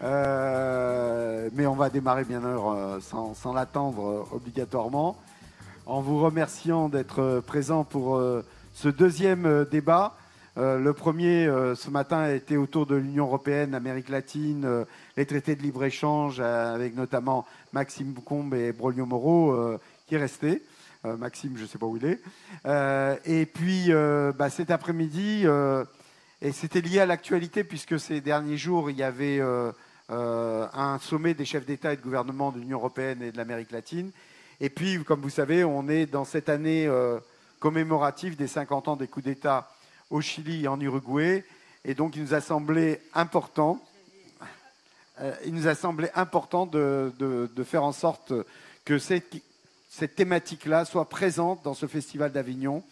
Mais on va démarrer bien sûr sans l'attendre obligatoirement. En vous remerciant d'être présent pour ce deuxième débat. Le premier, ce matin, a été autour de l'Union européenne, l'Amérique latine, les traités de libre-échange, avec notamment Maxime Boucombe et Broglie Moreau, qui est resté. Maxime, je ne sais pas où il est. Et puis, cet après-midi, et c'était lié à l'actualité, puisque ces derniers jours, il y avait un sommet des chefs d'État et de gouvernement de l'Union européenne et de l'Amérique latine. Et puis, comme vous savez, on est dans cette année commémorative des 50 ans des coups d'État au Chili et en Uruguay. Et donc, il nous a semblé important, de faire en sorte que cette thématique-là soit présente dans ce festival d'Avignon.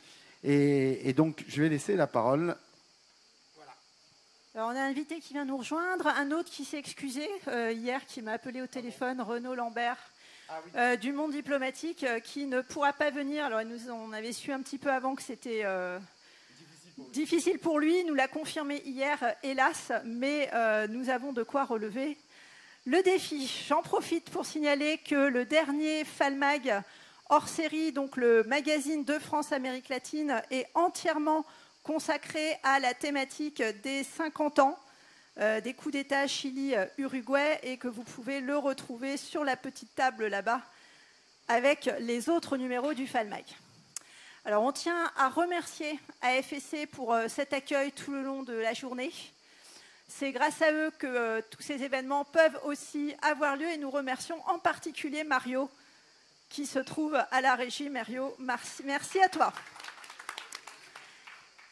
Et donc, je vais laisser la parole. Alors, on a un invité qui vient nous rejoindre, un autre qui s'est excusé hier, qui m'a appelé au téléphone, Renaud Lambert, du monde diplomatique, qui ne pourra pas venir. Alors, on avait su un petit peu avant que c'était difficile pour lui. Il nous l'a confirmé hier, hélas, mais nous avons de quoi relever le défi. J'en profite pour signaler que le dernier FALMAG hors série, donc le magazine de France-Amérique latine, est entièrement consacré à la thématique des 50 ans des coups d'État Chili-Uruguay et que vous pouvez le retrouver sur la petite table là-bas avec les autres numéros du FALMAG. Alors on tient à remercier AFSC pour cet accueil tout le long de la journée. C'est grâce à eux que tous ces événements peuvent aussi avoir lieu et nous remercions en particulier Mario qui se trouve à la régie. Mario, merci à toi.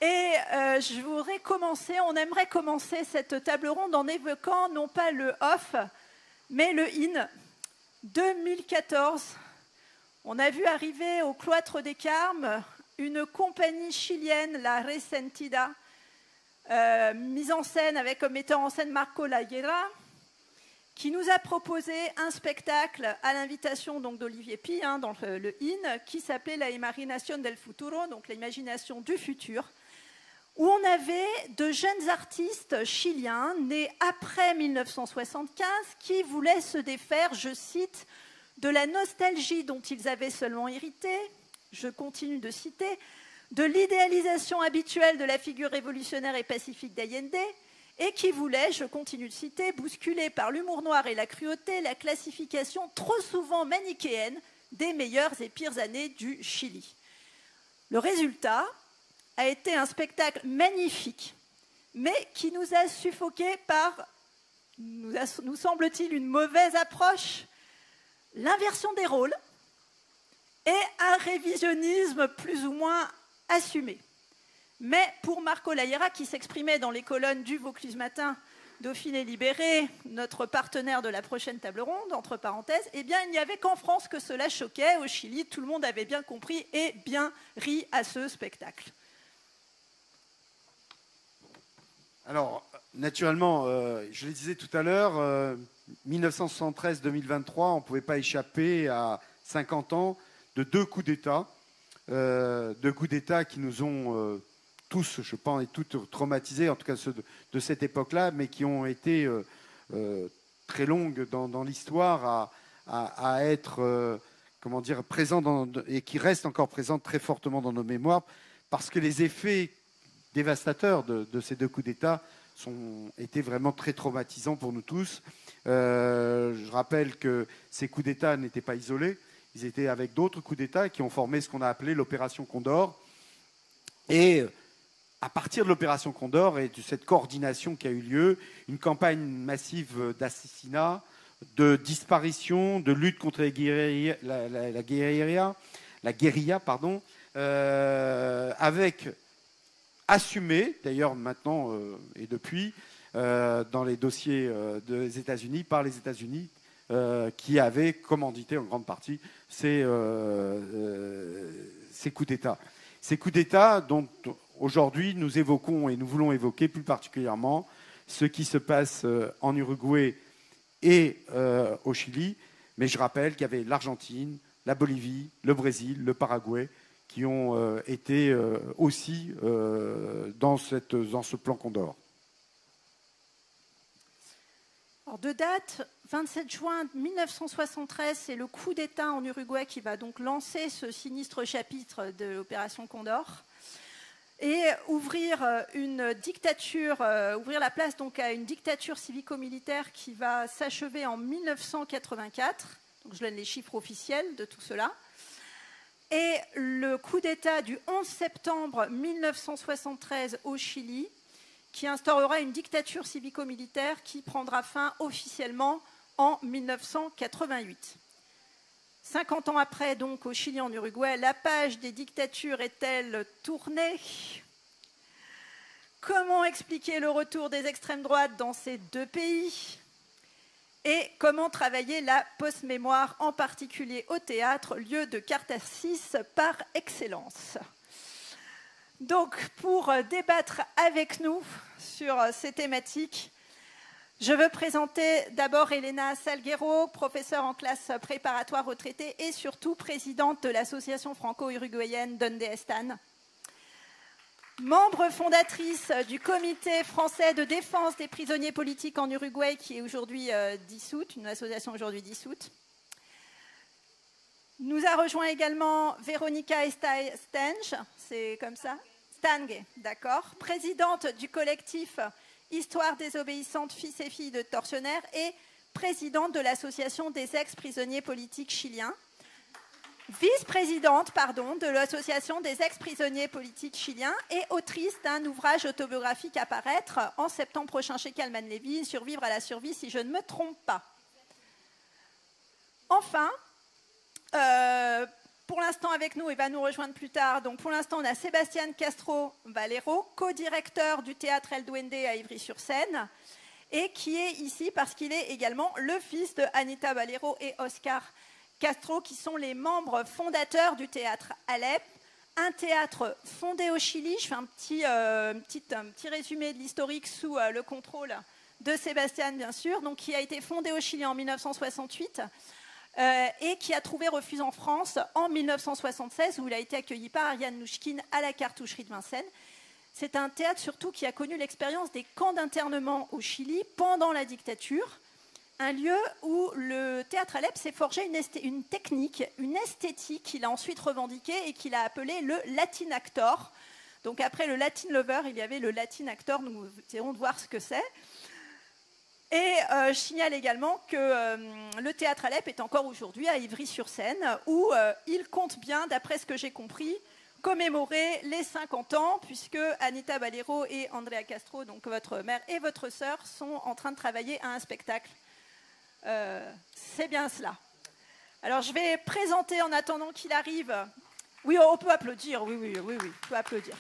Et on aimerait commencer cette table ronde en évoquant non pas le off, mais le in. 2014, on a vu arriver au cloître des Carmes une compagnie chilienne, la Resentida, mise en scène avec comme metteur en scène Marco Laguerra, qui nous a proposé un spectacle à l'invitation d'Olivier Pi, dans le in, qui s'appelait La Imaginación del Futuro, donc l'imagination du futur, où on avait de jeunes artistes chiliens nés après 1975 qui voulaient se défaire, je cite, de la nostalgie dont ils avaient seulement hérité, je continue de citer, de l'idéalisation habituelle de la figure révolutionnaire et pacifique d'Allende, et qui voulaient, je continue de citer, bousculer par l'humour noir et la cruauté la classification trop souvent manichéenne des meilleures et pires années du Chili. Le résultat a été un spectacle magnifique, mais qui nous a suffoqués par, nous semble-t-il, une mauvaise approche, l'inversion des rôles et un révisionnisme plus ou moins assumé. Mais pour Marco Laguerra, qui s'exprimait dans les colonnes du Vaucluse Matin, Dauphiné Libéré, notre partenaire de la prochaine table ronde, entre parenthèses, eh bien, il n'y avait qu'en France que cela choquait. Au Chili, tout le monde avait bien compris et bien ri à ce spectacle. Alors, naturellement, je le disais tout à l'heure, 1973-2023, on ne pouvait pas échapper à 50 ans de deux coups d'État. Deux coups d'État qui nous ont tous, je pense, et toutes traumatisés, en tout cas ceux de cette époque-là, mais qui ont été très longues dans l'histoire à être, présents et qui restent encore présents très fortement dans nos mémoires, parce que les effets dévastateurs de ces deux coups d'État étaient vraiment très traumatisants pour nous tous. Je rappelle que ces coups d'État n'étaient pas isolés. Ils étaient avec d'autres coups d'État qui ont formé ce qu'on a appelé l'opération Condor. Et à partir de l'opération Condor et de cette coordination qui a eu lieu, une campagne massive d'assassinats, de disparition, de lutte contre la guérilla, avec assumé, d'ailleurs maintenant et depuis, dans les dossiers des États-Unis, par les États-Unis, qui avaient commandité en grande partie ces coups d'État. Ces coups d'État dont aujourd'hui nous évoquons et nous voulons évoquer plus particulièrement ce qui se passe en Uruguay et au Chili. Mais je rappelle qu'il y avait l'Argentine, la Bolivie, le Brésil, le Paraguay, qui ont été aussi dans ce plan Condor. Alors, de date, 27 juin 1973, c'est le coup d'État en Uruguay qui va donc lancer ce sinistre chapitre de l'opération Condor et ouvrir une dictature, ouvrir la place donc à une dictature civico-militaire qui va s'achever en 1984. Donc, je donne les chiffres officiels de tout cela. Et le coup d'État du 11 septembre 1973 au Chili, qui instaurera une dictature civico-militaire qui prendra fin officiellement en 1988. 50 ans après, donc, au Chili, en Uruguay, la page des dictatures est-elle tournée? Comment expliquer le retour des extrêmes droites dans ces deux pays? Et comment travailler la post-mémoire, en particulier au théâtre, lieu de catharsis par excellence? Donc, pour débattre avec nous sur ces thématiques, je veux présenter d'abord Elena Salguero, professeure en classe préparatoire retraitée et surtout présidente de l'association franco-uruguayenne Donde Están. Membre fondatrice du comité français de défense des prisonniers politiques en Uruguay, qui est aujourd'hui dissoute, une association aujourd'hui dissoute. Nous a rejoint également Veronica Stange, c'est comme ça? Stange, d'accord. Présidente du collectif Histoire désobéissante, fils et filles de tortionnaires et présidente de l'association des ex-prisonniers politiques chiliens. Vice-présidente, de l'association des ex-prisonniers politiques chiliens et autrice d'un ouvrage autobiographique à paraître en septembre prochain chez Calman Levy, Survivre à la survie, si je ne me trompe pas. Enfin, pour l'instant avec nous, et va nous rejoindre plus tard, donc pour l'instant on a Sébastien Castro Valero, co-directeur du théâtre El Duende à Ivry-sur-Seine, et qui est ici parce qu'il est également le fils de Anita Valero et Oscar Castro, qui sont les membres fondateurs du théâtre Alep, un théâtre fondé au Chili. Je fais un petit résumé de l'historique sous le contrôle de Sébastien, bien sûr, donc qui a été fondé au Chili en 1968 et qui a trouvé refuge en France en 1976, où il a été accueilli par Ariane Nouchkine à la Cartoucherie de Vincennes. C'est un théâtre surtout qui a connu l'expérience des camps d'internement au Chili pendant la dictature, un lieu où le théâtre Alep s'est forgé une technique, une esthétique qu'il a ensuite revendiquée et qu'il a appelée le Latin Actor. Donc après le Latin Lover, il y avait le Latin Actor, nous essayerons de voir ce que c'est. Et je signale également que le théâtre Alep est encore aujourd'hui à Ivry-sur-Seine, où il compte bien, d'après ce que j'ai compris, commémorer les 50 ans, puisque Anita Valero et Andrea Castro, donc votre mère et votre sœur, sont en train de travailler à un spectacle. C'est bien cela. Alors je vais présenter en attendant qu'il arrive. Oui, on peut applaudir, oui, on peut applaudir.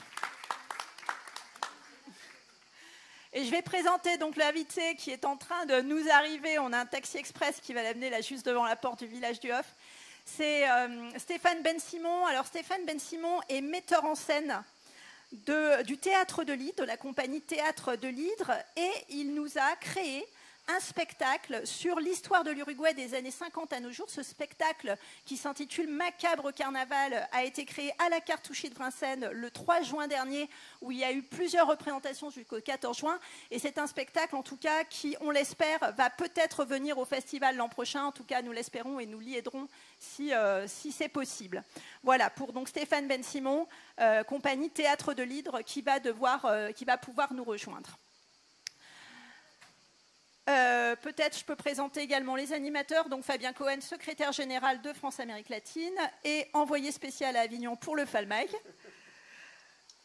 Et je vais présenter donc l'invité qui est en train de nous arriver. On a un taxi express qui va l'amener là juste devant la porte du village du Hof. C'est Stéphane Ben-Simon. Alors Stéphane Ben-Simon est metteur en scène du Théâtre de l'Hydre, de la compagnie Théâtre de l'Hydre, et il nous a créé un spectacle sur l'histoire de l'Uruguay des années 50 à nos jours. Ce spectacle, qui s'intitule Macabre Carnaval, a été créé à la Cartoucherie de Vincennes le 3 juin dernier, où il y a eu plusieurs représentations jusqu'au 14 juin. Et c'est un spectacle, en tout cas, qui, on l'espère, va peut-être venir au festival l'an prochain. En tout cas, nous l'espérons et nous l'y aiderons si c'est possible. Voilà, pour donc Stéphane Ben-Simon, compagnie Théâtre de l'Hydre, qui va pouvoir nous rejoindre. Peut-être je peux présenter également les animateurs, donc Fabien Cohen, secrétaire général de France-Amérique latine et envoyé spécial à Avignon pour le FALMAG.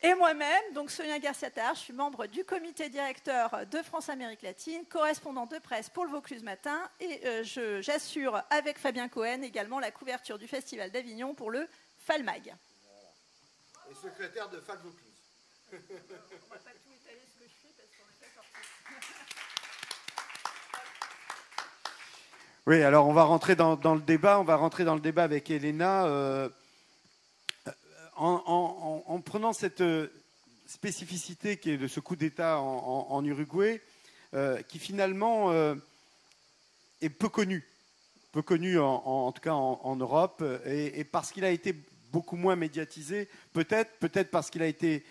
Et moi-même, donc Sonia Garcia-Tar, je suis membre du comité directeur de France-Amérique latine, correspondant de presse pour le Vaucluse Matin, et j'assure avec Fabien Cohen également la couverture du Festival d'Avignon pour le FALMAG. Et secrétaire de FAL Vaucluse. On ne va pas tout étaler ce que je fais parce qu'on n'est pas sorti. Oui, alors on va rentrer dans le débat. On va rentrer dans le débat avec Elena. En prenant cette spécificité qui est de ce coup d'État en Uruguay, qui finalement est peu connu en tout cas en Europe, et parce qu'il a été beaucoup moins médiatisé, peut-être parce qu'il a été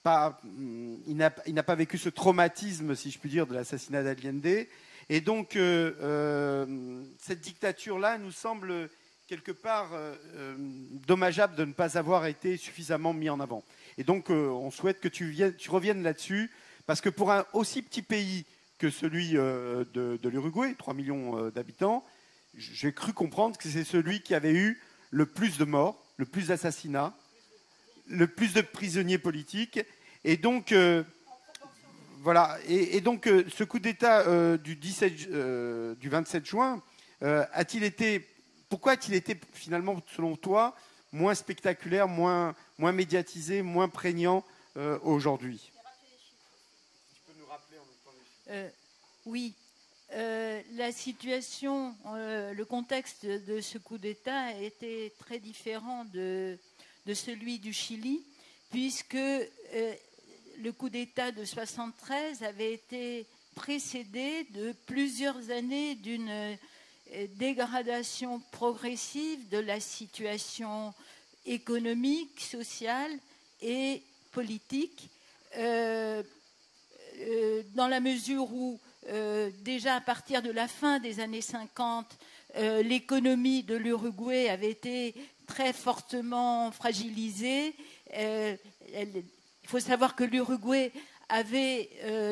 il n'a pas vécu ce traumatisme, si je puis dire, de l'assassinat d'Allende. Et donc, cette dictature-là nous semble quelque part dommageable de ne pas avoir été suffisamment mis en avant. Et donc, on souhaite que tu reviennes là-dessus, parce que pour un aussi petit pays que celui de l'Uruguay, 3 millions d'habitants, j'ai cru comprendre que c'est celui qui avait eu le plus de morts, le plus d'assassinats, le plus de prisonniers politiques. Et donc, voilà. Et donc, ce coup d'État du 27 juin, pourquoi a-t-il été finalement, selon toi, moins spectaculaire, moins médiatisé, moins prégnant aujourd'hui? Tu peux nous rappeler en même temps les chiffres? Oui. La situation, le contexte de ce coup d'État était très différent de celui du Chili, puisque le coup d'État de 1973 avait été précédé de plusieurs années d'une dégradation progressive de la situation économique, sociale et politique, dans la mesure où déjà à partir de la fin des années 50, l'économie de l'Uruguay avait été très fortement fragilisée. Il faut savoir que l'Uruguay avait,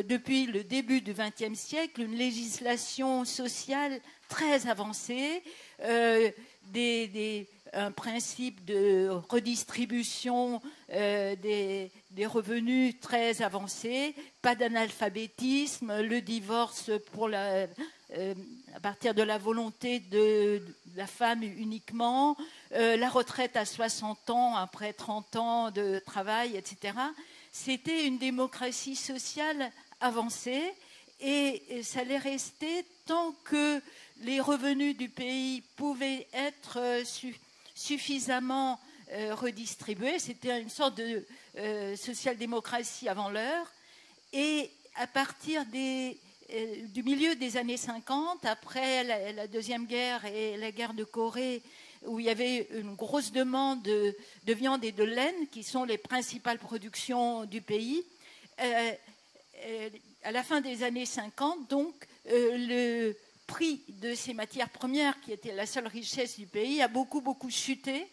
depuis le début du XXe siècle, une législation sociale très avancée, un principe de redistribution des revenus très avancé, pas d'analphabétisme, le divorce à partir de la volonté de la femme uniquement, la retraite à 60 ans après 30 ans de travail, etc. C'était une démocratie sociale avancée et ça allait rester tant que les revenus du pays pouvaient être suffisamment redistribués. C'était une sorte de social-démocratie avant l'heure. Et à partir du milieu des années 50, après la Deuxième Guerre et la guerre de Corée, où il y avait une grosse demande de viande et de laine, qui sont les principales productions du pays, à la fin des années 50, donc, le prix de ces matières premières, qui étaient la seule richesse du pays, a beaucoup, beaucoup chuté.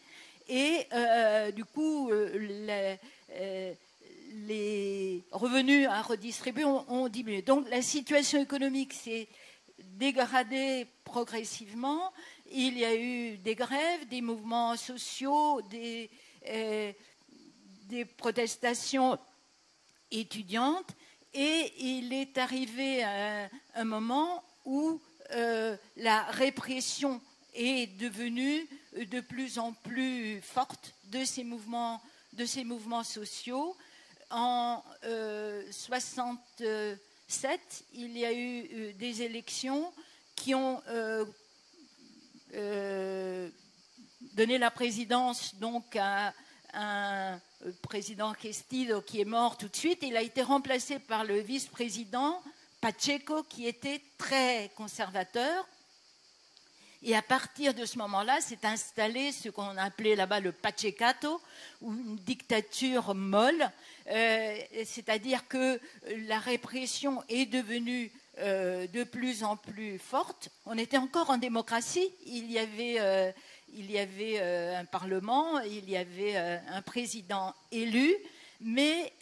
Et du coup, les revenus à redistribuer ont diminué. Donc la situation économique s'est dégradée progressivement. Il y a eu des grèves, des mouvements sociaux, des protestations étudiantes. Et il est arrivé à un moment où la répression est devenue de plus en plus forte de ces mouvements sociaux. En 1967, il y a eu des élections qui ont donné la présidence donc à un président Castillo qui est mort tout de suite. Il a été remplacé par le vice-président Pacheco, qui était très conservateur. Et à partir de ce moment-là, s'est installé ce qu'on appelait là-bas le Pachecato, ou une dictature molle, c'est-à-dire que la répression est devenue de plus en plus forte. On était encore en démocratie, il y avait un parlement, il y avait un président élu, mais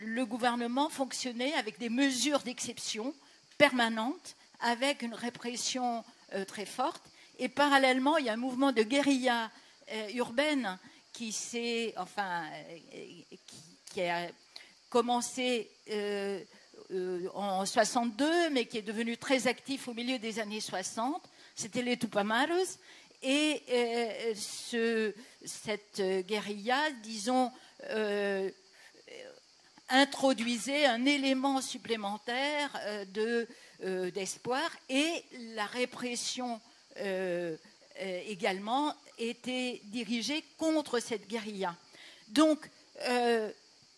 le gouvernement fonctionnait avec des mesures d'exception permanentes, avec une répression très forte. Et parallèlement, il y a un mouvement de guérilla urbaine qui a commencé en 62, mais qui est devenu très actif au milieu des années 60. C'était les Tupamaros. Et cette guérilla, disons, introduisait un élément supplémentaire d'espoir, et la répression également était dirigée contre cette guérilla. Donc,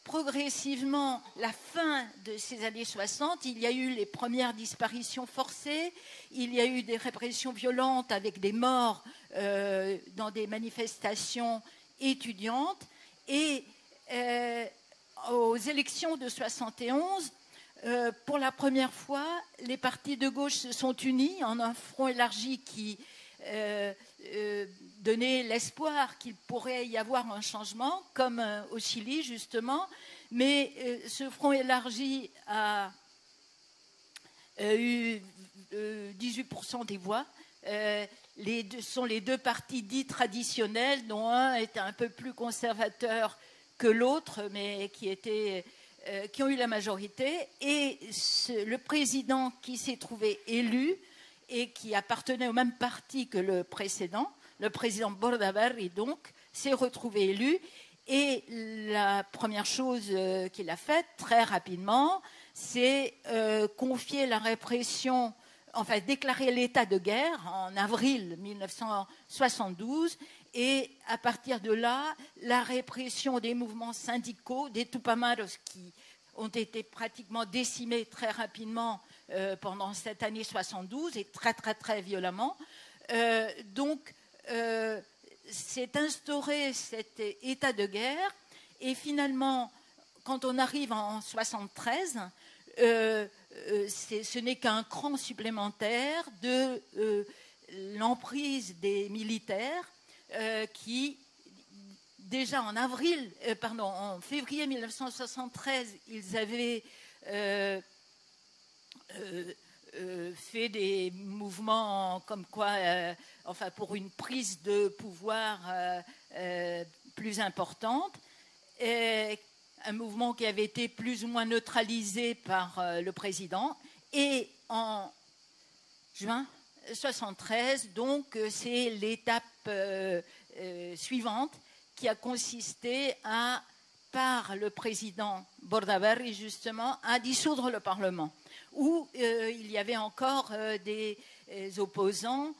progressivement, la fin de ces années 60, il y a eu les premières disparitions forcées, il y a eu des répressions violentes avec des morts dans des manifestations étudiantes, et aux élections de 71, pour la première fois, les partis de gauche se sont unis en un front élargi qui donnait l'espoir qu'il pourrait y avoir un changement, comme au Chili justement. Mais ce front élargi a eu 18% des voix. Sont les deux partis dits traditionnels, dont un était un peu plus conservateur que l'autre, mais qui ont eu la majorité. Et le président qui s'est trouvé élu et qui appartenait au même parti que le précédent, le président Bordaberry, donc, s'est retrouvé élu. Et la première chose qu'il a faite, très rapidement, c'est confier la répression, enfin déclarer l'état de guerre en avril 1972. Et à partir de là, la répression des mouvements syndicaux, des Tupamaros qui ont été pratiquement décimés très rapidement pendant cette année 72 et très très très violemment. Donc, s'est instauré cet état de guerre et finalement, quand on arrive en 73, ce n'est qu'un cran supplémentaire de l'emprise des militaires qui, déjà en février 1973, ils avaient fait des mouvements comme quoi, pour une prise de pouvoir plus importante, un mouvement qui avait été plus ou moins neutralisé par le président. Et en juin 1973, donc, c'est l'étape suivante qui a consisté par le président Bordaberry, justement, à dissoudre le Parlement, où il y avait encore des opposants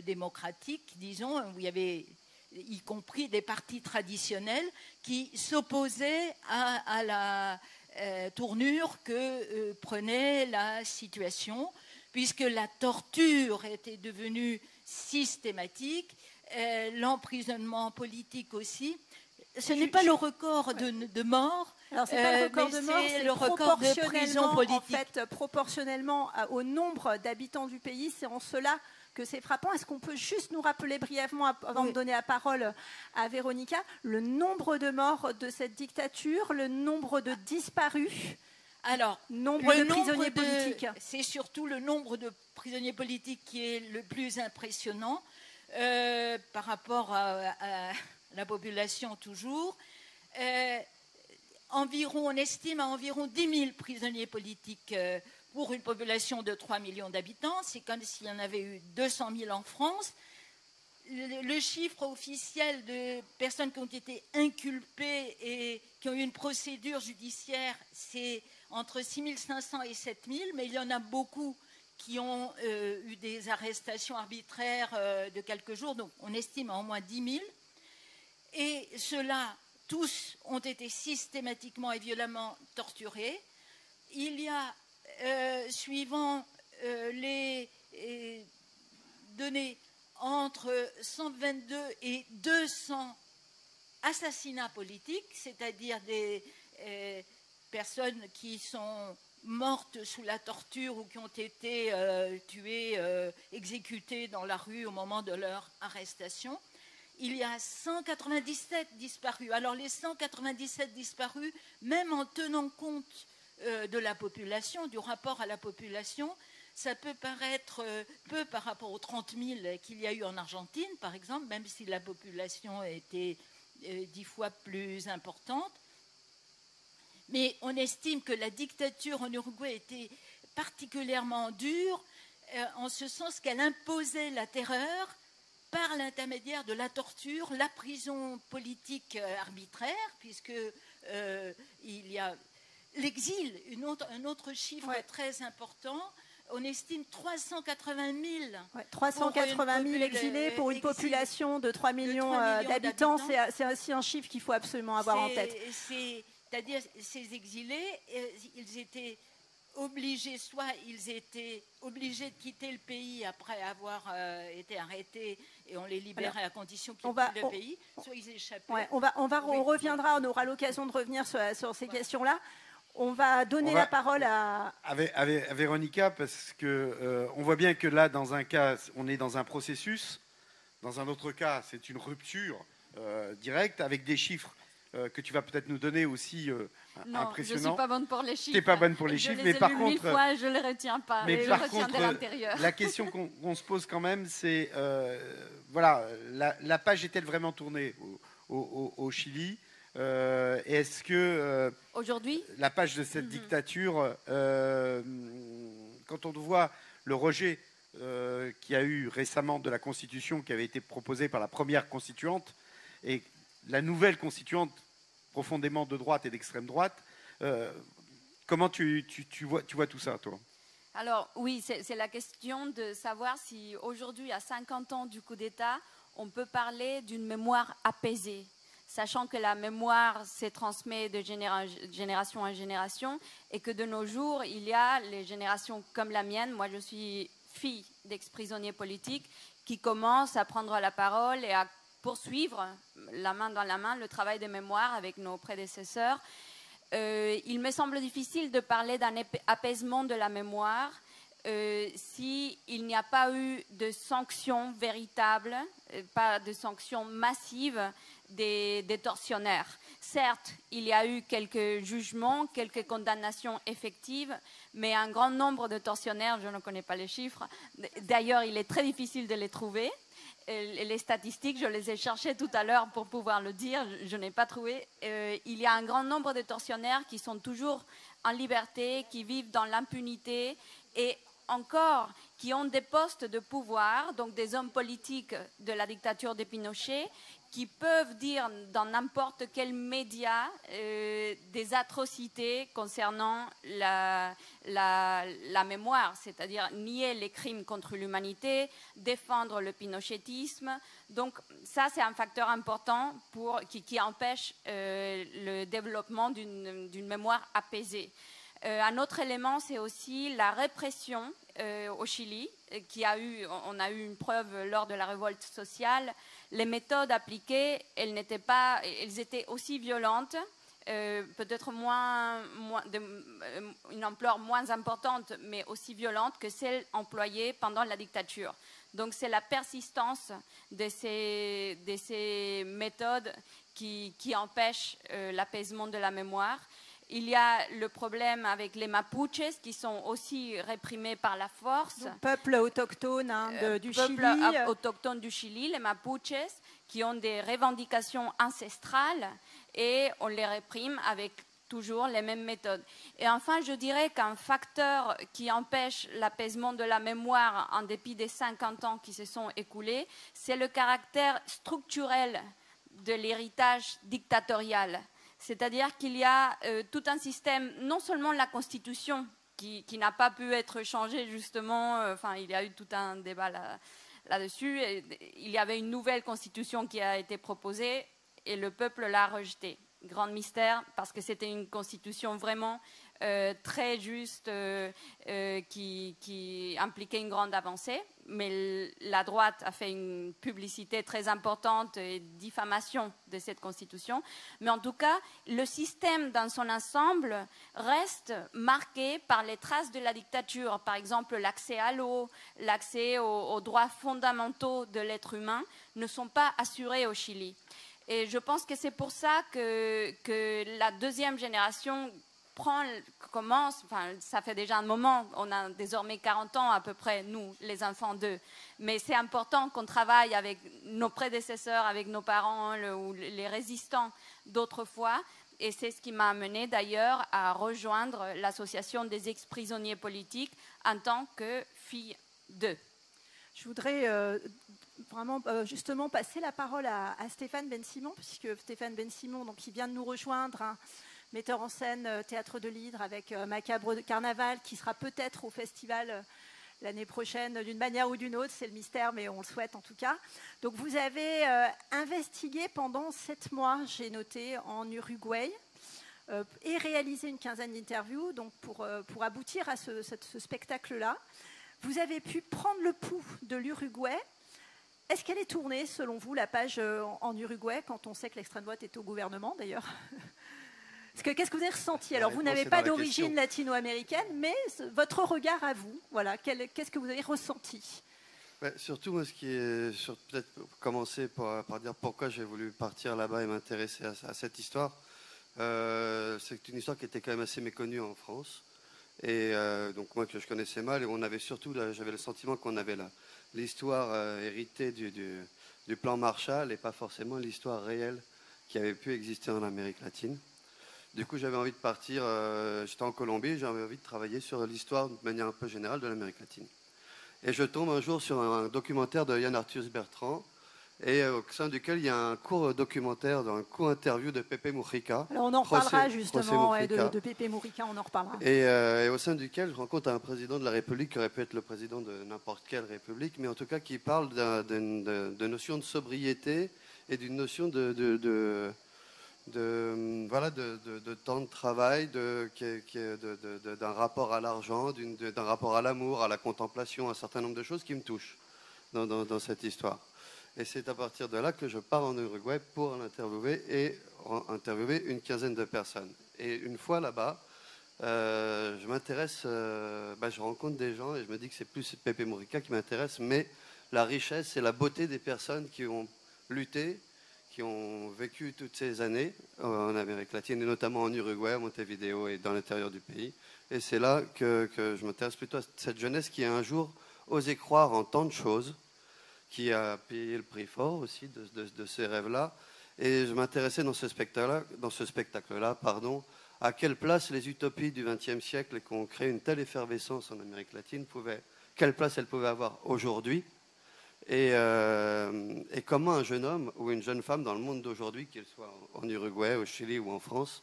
démocratiques, disons, où il y avait y compris des partis traditionnels qui s'opposaient à la tournure que prenait la situation, puisque la torture était devenue systématique, l'emprisonnement politique aussi. Ce n'est pas le record de mort. Alors, ce n'est pas le record de mort, c'est le record de prison politique. En fait, proportionnellement au nombre d'habitants du pays, c'est en cela que c'est frappant. Est-ce qu'on peut juste nous rappeler brièvement, avant de donner la parole à Véronica, le nombre de morts de cette dictature, le nombre de disparus? Alors, nombre de prisonniers politiques. C'est surtout le nombre de prisonniers politiques qui est le plus impressionnant par rapport à la population toujours. On estime à environ 10 000 prisonniers politiques pour une population de 3 millions d'habitants. C'est comme s'il y en avait eu 200 000 en France. Le chiffre officiel de personnes qui ont été inculpées et qui ont eu une procédure judiciaire, c'est entre 6 500 et 7 000, mais il y en a beaucoup qui ont eu des arrestations arbitraires de quelques jours, donc on estime à au moins 10 000. Et ceux-là, tous, ont été systématiquement et violemment torturés. Il y a, suivant les données, entre 122 et 200 assassinats politiques, c'est-à-dire des personnes qui sont mortes sous la torture ou qui ont été tuées, exécutées dans la rue au moment de leur arrestation. Il y a 197 disparus. Alors les 197 disparus, même en tenant compte de la population, du rapport à la population, ça peut paraître peu par rapport aux 30 000 qu'il y a eu en Argentine, par exemple, même si la population était 10 fois plus importante. Mais on estime que la dictature en Uruguay était particulièrement dure, en ce sens qu'elle imposait la terreur par l'intermédiaire de la torture, la prison politique arbitraire, puisque il y a l'exil, un autre chiffre très important. On estime 380 000. 380 000 exilés pour une population de 3 millions d'habitants. C'est aussi un chiffre qu'il faut absolument avoir en tête. C'est-à-dire, ces exilés, ils étaient obligés, soit ils étaient obligés de quitter le pays après avoir été arrêtés et on les libérait à condition qu'ils quittent le pays, soit ils échappaient. On reviendra, on aura l'occasion de revenir sur ces questions-là. On va donner la parole à Véronica, parce que on voit bien que là, dans un cas, on est dans un processus. Dans un autre cas, c'est une rupture directe, avec des chiffres que tu vas peut-être nous donner aussi non, impressionnants. Je ne suis pas bonne pour les chiffres. Tu n'es pas bonne pour les chiffres, mais par contre... 1000 fois, je ne les retiens pas. Mais je par retiens contre, de l'intérieur. la question qu'on se pose quand même, c'est... voilà, la page est-elle vraiment tournée au Chili? Est-ce que aujourd'hui, la page de cette dictature, quand on voit le rejet qu'il y a eu récemment de la Constitution qui avait été proposée par la première constituante et la nouvelle constituante profondément de droite et d'extrême droite, comment tu vois tout ça, toi? Alors oui, c'est la question de savoir si aujourd'hui, à 50 ans du coup d'État, on peut parler d'une mémoire apaisée, sachant que la mémoire se transmet de génération en génération et que de nos jours, il y a les générations comme la mienne. Moi, je suis fille d'ex-prisonniers politiques qui commencent à prendre la parole et à poursuivre la main dans la main le travail de mémoire avec nos prédécesseurs. Il me semble difficile de parler d'un apaisement de la mémoire s'il n'y a pas eu de sanctions véritables, pas de sanctions massives des tortionnaires. Certes, il y a eu quelques jugements, quelques condamnations effectives, mais un grand nombre de tortionnaires, je ne connais pas les chiffres, d'ailleurs il est très difficile de les trouver. Les statistiques, je les ai cherchées tout à l'heure pour pouvoir le dire, je n'ai pas trouvé. Il y a un grand nombre de tortionnaires qui sont toujours en liberté, qui vivent dans l'impunité et encore qui ont des postes de pouvoir, donc des hommes politiques de la dictature de Pinochet, qui peuvent dire dans n'importe quel média des atrocités concernant la mémoire, c'est-à-dire nier les crimes contre l'humanité, défendre le pinochétisme. Donc ça, c'est un facteur important qui empêche le développement d'une mémoire apaisée. Un autre élément, c'est aussi la répression au Chili, on a eu une preuve lors de la révolte sociale. Les méthodes appliquées, elles étaient aussi violentes, peut-être une ampleur moins importante, mais aussi violente que celles employées pendant la dictature. Donc c'est la persistance de ces méthodes qui empêche l'apaisement de la mémoire. Il y a le problème avec les Mapuches qui sont aussi réprimés par la force. Donc, peuple autochtone du Chili. Peuple autochtone du Chili, les Mapuches, qui ont des revendications ancestrales et on les réprime avec toujours les mêmes méthodes. Et enfin, je dirais qu'un facteur qui empêche l'apaisement de la mémoire en dépit des 50 ans qui se sont écoulés, c'est le caractère structurel de l'héritage dictatorial. C'est-à-dire qu'il y a tout un système, non seulement la Constitution qui n'a pas pu être changée justement, il y a eu tout un débat là-dessus, il y avait une nouvelle Constitution qui a été proposée et le peuple l'a rejetée. Grand mystère, parce que c'était une Constitution vraiment très juste qui impliquait une grande avancée, mais la droite a fait une publicité très importante et diffamation de cette Constitution. Mais en tout cas, le système dans son ensemble reste marqué par les traces de la dictature. Par exemple, l'accès à l'eau, l'accès aux droits fondamentaux de l'être humain ne sont pas assurés au Chili. Et je pense que c'est pour ça que la deuxième génération commence, ça fait déjà un moment, on a désormais 40 ans à peu près, nous, les enfants d'eux. Mais c'est important qu'on travaille avec nos prédécesseurs, avec nos parents ou les résistants d'autrefois. Et c'est ce qui m'a amené d'ailleurs à rejoindre l'association des ex-prisonniers politiques en tant que fille d'eux. Je voudrais vraiment justement passer la parole à Stéphane Ben-Simon, puisque Stéphane Ben-Simon, donc, qui vient de nous rejoindre, metteur en scène Théâtre de l'Hydre avec Macabre Carnaval, qui sera peut-être au festival l'année prochaine d'une manière ou d'une autre, c'est le mystère, mais on le souhaite en tout cas. Donc vous avez investigué pendant 7 mois, j'ai noté, en Uruguay, et réalisé une quinzaine d'interviews donc pour aboutir à ce spectacle-là. Vous avez pu prendre le pouls de l'Uruguay. Est-ce qu'elle est tournée, selon vous, la page en Uruguay, quand on sait que l'extrême droite est au gouvernement, d'ailleurs? Qu'est-ce que vous avez ressenti? Alors, vous réponse n'avez est pas dans la d'origine question. latino-américaine, mais votre regard à vous, voilà, qu'est-ce que vous avez ressenti? Surtout, moi, peut-être commencer par dire pourquoi j'ai voulu partir là-bas et m'intéresser à cette histoire. C'est une histoire qui était quand même assez méconnue en France. Et donc, moi, que je connaissais mal. Et on avait surtout, j'avais le sentiment qu'on avait l'histoire héritée du plan Marshall et pas forcément l'histoire réelle qui avait pu exister en Amérique latine. Du coup, j'avais envie de partir. J'étais en Colombie et j'avais envie de travailler sur l'histoire de manière un peu générale de l'Amérique latine. Et je tombe un jour sur un documentaire de Yann Arthus Bertrand, et au sein duquel il y a un court documentaire, un court interview de Pepe Mujica. Alors on en reparlera justement de Pepe Mujica, on en reparlera. Et au sein duquel je rencontre un président de la République qui aurait pu être le président de n'importe quelle République, mais en tout cas qui parle de notion de sobriété et d'une notion de temps de travail, d'un rapport à l'argent, d'un rapport à l'amour, à la contemplation, un certain nombre de choses qui me touchent dans cette histoire. Et c'est à partir de là que je pars en Uruguay pour l'interviewer et interviewer une quinzaine de personnes. Et une fois là-bas, je m'intéresse, je rencontre des gens et je me dis que c'est plus Pepe Mujica qui m'intéresse, mais la richesse et la beauté des personnes qui ont lutté, qui ont vécu toutes ces années en Amérique latine, et notamment en Uruguay, à Montevideo et dans l'intérieur du pays. Et c'est là que je m'intéresse plutôt à cette jeunesse qui a un jour osé croire en tant de choses, qui a payé le prix fort aussi de ces rêves-là. Et je m'intéressais dans ce spectacle-là, à quelle place les utopies du XXe siècle qui ont créé une telle effervescence en Amérique latine, quelle place elles pouvaient avoir aujourd'hui. Et comment un jeune homme ou une jeune femme dans le monde d'aujourd'hui, qu'il soit en Uruguay, au Chili ou en France,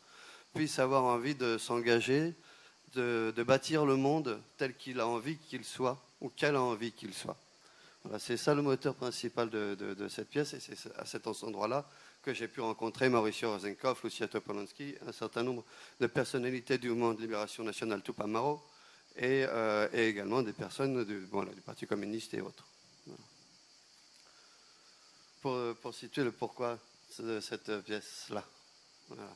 puisse avoir envie de s'engager, de bâtir le monde tel qu'il a envie qu'il soit ou qu'elle a envie qu'il soit. Voilà, c'est ça le moteur principal de cette pièce, et c'est à cet endroit-là que j'ai pu rencontrer Mauricio Rosenkopf, Lucia Topolansky, un certain nombre de personnalités du mouvement de libération nationale Tupamaro et également des personnes du Parti communiste et autres. Voilà. Pour situer le pourquoi de cette pièce-là. Voilà.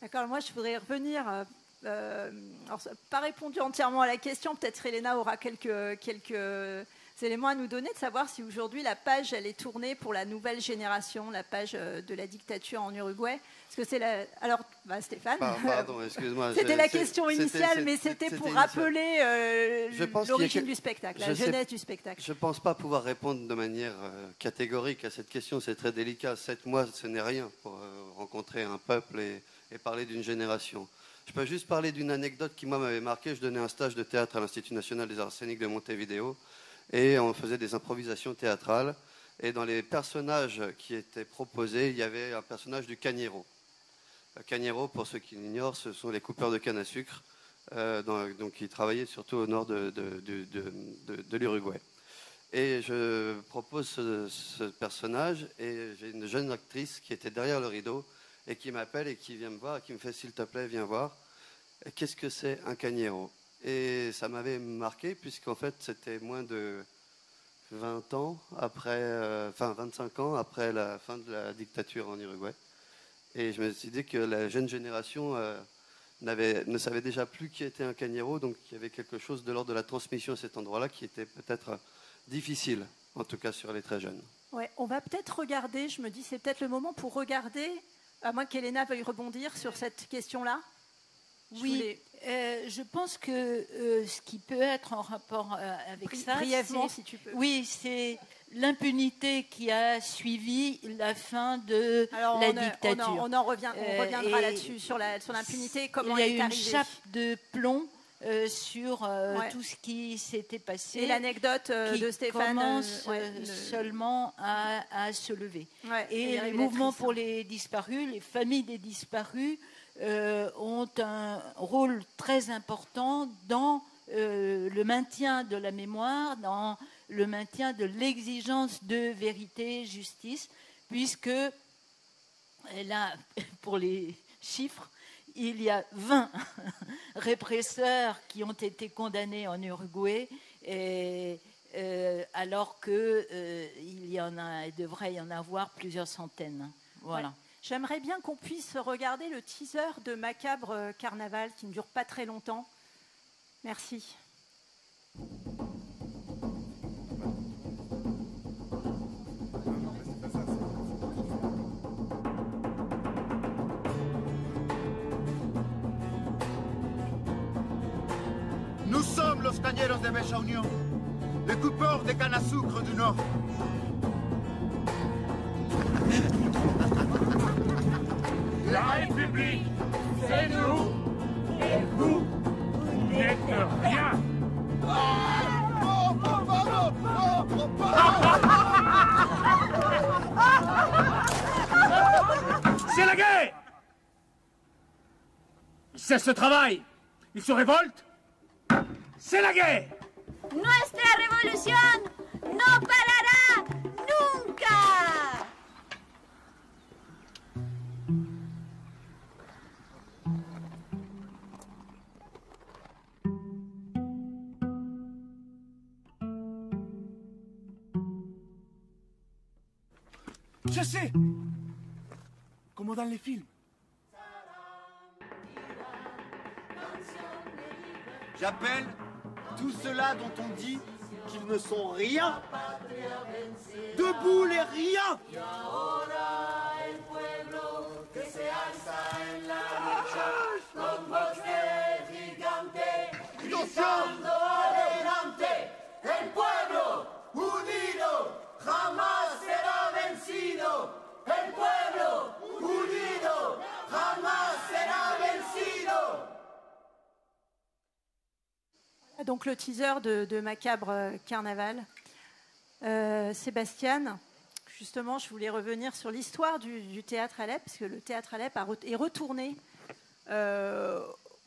D'accord, moi je voudrais revenir, alors, pas répondu entièrement à la question, peut-être Elena aura quelques éléments à nous donner, de savoir si aujourd'hui la page elle est tournée pour la nouvelle génération, la page de la dictature en Uruguay. Parce que c'est alors, Stéphane, pardon, excuse-moi. C'était la question initiale, mais c'était pour rappeler l'origine du spectacle, la jeunesse du spectacle. Je ne pense pas pouvoir répondre de manière catégorique à cette question, c'est très délicat. 7 mois, ce n'est rien pour rencontrer un peuple et parler d'une génération. Je peux juste parler d'une anecdote qui, moi, m'avait marqué. Je donnais un stage de théâtre à l'Institut national des arts scéniques de Montevideo et on faisait des improvisations théâtrales. Et dans les personnages qui étaient proposés, il y avait un personnage du cañero. Cañero, pour ceux qui l'ignorent, ce sont les coupeurs de canne à sucre, donc qui travaillaient surtout au nord de l'Uruguay. Et je propose ce personnage et j'ai une jeune actrice qui était derrière le rideau et qui m'appelle et qui vient me voir et qui me fait « s'il te plaît, viens voir, qu'est-ce que c'est un cañero ?» Et ça m'avait marqué puisqu'en fait c'était moins de 20 ans après, 25 ans après la fin de la dictature en Uruguay. Et je me suis dit que la jeune génération ne savait déjà plus qui était un cañero, donc il y avait quelque chose de l'ordre de la transmission à cet endroit-là qui était peut-être difficile, en tout cas sur les très jeunes. Ouais, on va peut-être regarder, je me dis c'est peut-être le moment pour regarder, à moins qu'Elena veuille rebondir sur cette question-là. Oui, je pense que ce qui peut être en rapport avec ça, brièvement, si tu peux. Oui, c'est l'impunité qui a suivi la fin de la dictature. On reviendra là-dessus, sur l'impunité, comment elle est arrivée. Il y a eu une chape de plomb sur tout ce qui s'était passé. Et l'anecdote de Stéphane commence seulement à se lever. Ouais, et les mouvements pour les disparus, les familles des disparus, ont un rôle très important dans le maintien de la mémoire, dans le maintien de l'exigence de vérité, justice, puisque là, pour les chiffres, il y a 20 répresseurs qui ont été condamnés en Uruguay, alors qu'il devrait y en avoir plusieurs centaines. Voilà. Ouais. J'aimerais bien qu'on puisse regarder le teaser de Macabre Carnaval qui ne dure pas très longtemps. Merci. Nous sommes los cañeros de Bella Unión, les coupeurs de canne à sucre du Nord. La République, c'est nous, et vous n'êtes rien. C'est la guerre! Ils cessent le travail, ils se révoltent. C'est la guerre! Nuestra revolución no parará nunca. Je sais, comme dans les films. J'appelle tous ceux-là dont on dit qu'ils ne sont rien. Debout les riens. El pueblo unido jamás será vencido. El pueblo unido jamás será vencido. Donc le teaser de Macabre Carnaval. Sébastien, justement, je voulais revenir sur l'histoire du théâtre Alep, parce que le théâtre Alep est retourné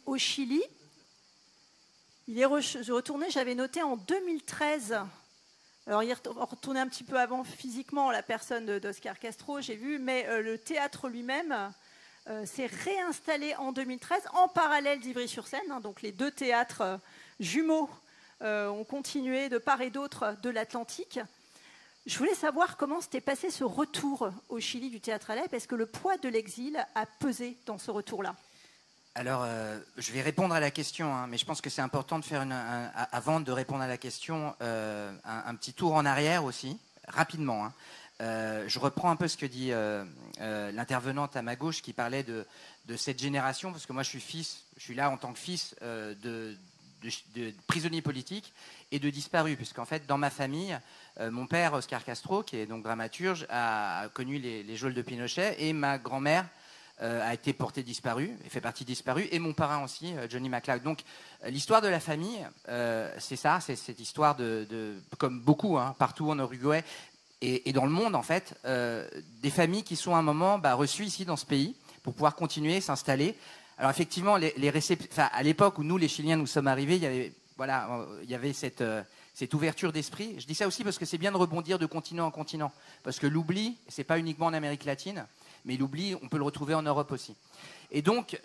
au Chili. Il est retourné, j'avais noté, en 2013. Alors, il est retourné un petit peu avant physiquement, la personne d'Oscar Castro, j'ai vu, mais le théâtre lui-même s'est réinstallé en 2013, en parallèle d'Ivry-sur-Seine. Hein, donc, les deux théâtres jumeaux ont continué de part et d'autre de l'Atlantique. Je voulais savoir comment s'était passé ce retour au Chili du théâtre Alep. Est-ce que le poids de l'exil a pesé dans ce retour-là ? Alors, je vais répondre à la question, hein, mais je pense que c'est important de faire, avant de répondre à la question, un petit tour en arrière aussi, rapidement. Hein. Je reprends un peu ce que dit l'intervenante à ma gauche qui parlait de cette génération, parce que moi je suis là en tant que fils de prisonniers politiques et de disparus, puisqu'en fait, dans ma famille, mon père, Oscar Castro, qui est donc dramaturge, a connu les geôles de Pinochet, et ma grand-mère a été portée disparue, et fait partie disparue, et mon parrain aussi, Johnny McLeod. Donc, l'histoire de la famille, c'est ça, c'est cette histoire comme beaucoup, hein, partout en Uruguay, et dans le monde, en fait, des familles qui sont à un moment reçues ici, dans ce pays, pour pouvoir continuer, s'installer. Alors, effectivement, à l'époque où nous, les Chiliens, nous sommes arrivés, il y avait cette ouverture d'esprit. Je dis ça aussi parce que c'est bien de rebondir de continent en continent, parce que l'oubli, c'est pas uniquement en Amérique latine, mais l'oubli, on peut le retrouver en Europe aussi. Et donc,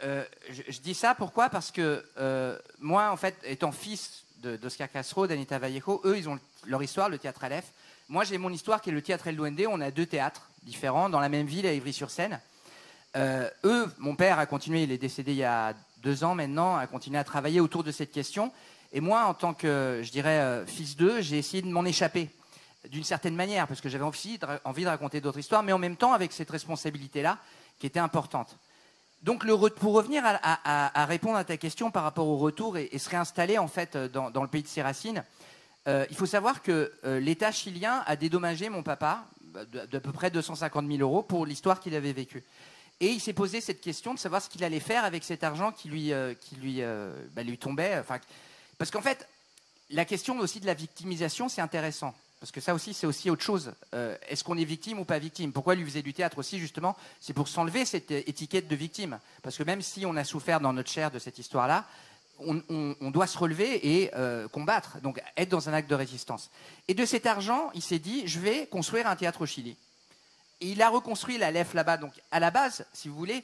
je dis ça, pourquoi ? Parce que moi, en fait, étant fils d'Oscar Castro, d'Anita Vallejo, eux, ils ont leur histoire, le théâtre Aleph. Moi, j'ai mon histoire qui est le théâtre El Duende. On a deux théâtres différents dans la même ville, à Ivry-sur-Seine. Eux, mon père a continué, il est décédé il y a 2 ans maintenant, a continué à travailler autour de cette question. Et moi, en tant que, je dirais, fils d'eux, j'ai essayé de m'en échapper d'une certaine manière, parce que j'avais aussi envie de raconter d'autres histoires, mais en même temps avec cette responsabilité-là qui était importante. Donc, pour revenir à répondre à ta question par rapport au retour et se réinstaller en fait dans le pays de ses racines, il faut savoir que l'État chilien a dédommagé mon papa d'à peu près 250 000 € pour l'histoire qu'il avait vécue. Et il s'est posé cette question de savoir ce qu'il allait faire avec cet argent qui lui tombait. Parce qu'en fait, la question aussi de la victimisation, c'est intéressant. Parce que ça aussi, c'est aussi autre chose. Est-ce qu'on est victime ou pas victime ? Pourquoi il lui faisait du théâtre aussi, justement ? C'est pour s'enlever cette étiquette de victime. Parce que même si on a souffert dans notre chair de cette histoire-là, on doit se relever et combattre, donc être dans un acte de résistance. Et de cet argent, il s'est dit, je vais construire un théâtre au Chili. Et il a reconstruit l'Aleph là-bas. Donc à la base, si vous voulez,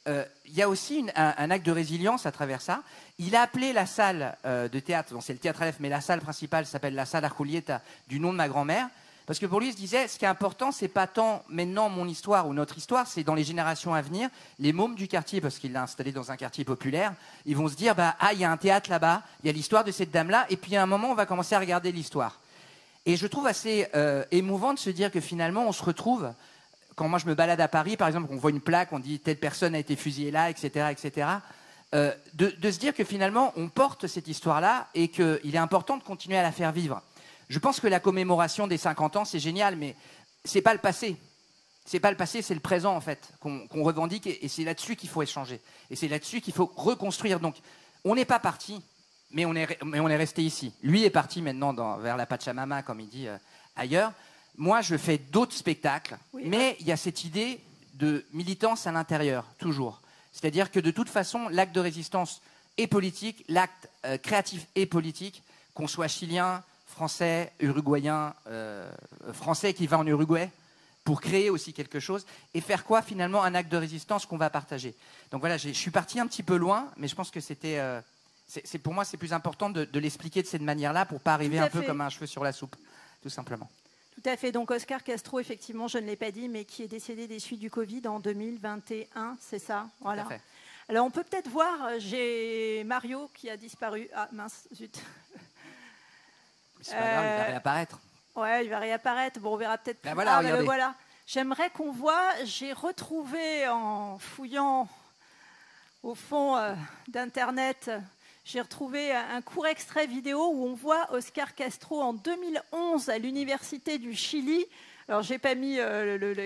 il y a aussi un acte de résilience à travers ça. Il a appelé la salle de théâtre, donc c'est le théâtre Aleph, mais la salle principale s'appelle la salle Julieta, du nom de ma grand-mère. Parce que pour lui, il se disait, ce qui est important, c'est pas tant maintenant mon histoire ou notre histoire, c'est dans les générations à venir, les mômes du quartier, parce qu'il l'a installé dans un quartier populaire, ils vont se dire, bah, ah, il y a un théâtre là-bas, il y a l'histoire de cette dame-là, et puis à un moment, on va commencer à regarder l'histoire. Et je trouve assez émouvant de se dire que finalement, on se retrouve, quand moi je me balade à Paris, par exemple, on voit une plaque, on dit, telle personne a été fusillée là, etc., etc., de se dire que finalement, on porte cette histoire-là, et qu'il est important de continuer à la faire vivre. Je pense que la commémoration des 50 ans, c'est génial, mais c'est pas le passé. C'est pas le passé, c'est le présent, en fait, qu'on revendique, et c'est là-dessus qu'il faut échanger. Et c'est là-dessus qu'il faut reconstruire. Donc, on n'est pas parti, mais on est resté ici. Lui est parti maintenant vers la Pachamama, comme il dit, ailleurs. Moi, je fais d'autres spectacles, mais il y a cette idée de militance à l'intérieur, toujours. C'est-à-dire que de toute façon, l'acte de résistance est politique, l'acte créatif est politique, qu'on soit chilien, français, uruguayen, français qui va en Uruguay pour créer aussi quelque chose et faire quoi finalement un acte de résistance qu'on va partager. Donc voilà, je suis parti un petit peu loin, mais je pense que c'était, pour moi c'est plus important de l'expliquer de cette manière-là pour pas arriver un peu comme un cheveu sur la soupe, tout simplement. Tout à fait. Donc Oscar Castro, effectivement, je ne l'ai pas dit, mais qui est décédé des suites du Covid en 2021, c'est ça, voilà. Tout à fait. Alors on peut peut-être voir, j'ai Mario qui a disparu. Ah mince, zut. C'est pas grave, il va réapparaître. Ouais, il va réapparaître. Bon, on verra peut-être plus. Ben voilà, regardez. Voilà. J'aimerais qu'on voit, j'ai retrouvé en fouillant au fond d'Internet, j'ai retrouvé un court extrait vidéo où on voit Oscar Castro en 2011 à l'Université du Chili. Alors, je n'ai pas mis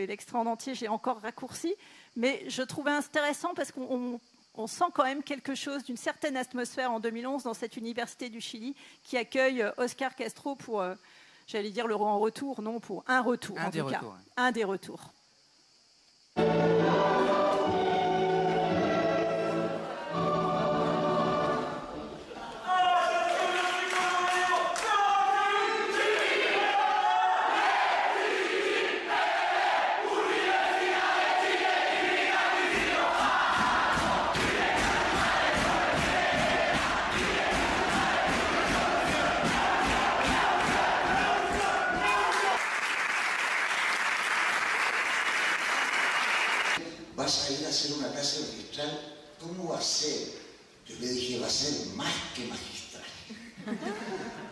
l'extrait en entier, j'ai encore raccourci, mais je trouvais intéressant parce qu'on sent quand même quelque chose d'une certaine atmosphère en 2011 dans cette Université du Chili qui accueille Oscar Castro pour, j'allais dire le retour, non, pour un retour en tout cas. Un des retours. ¿Vas a ir a hacer una casa magistral? ¿Cómo va a ser? Yo le dije, va a ser más que magistral.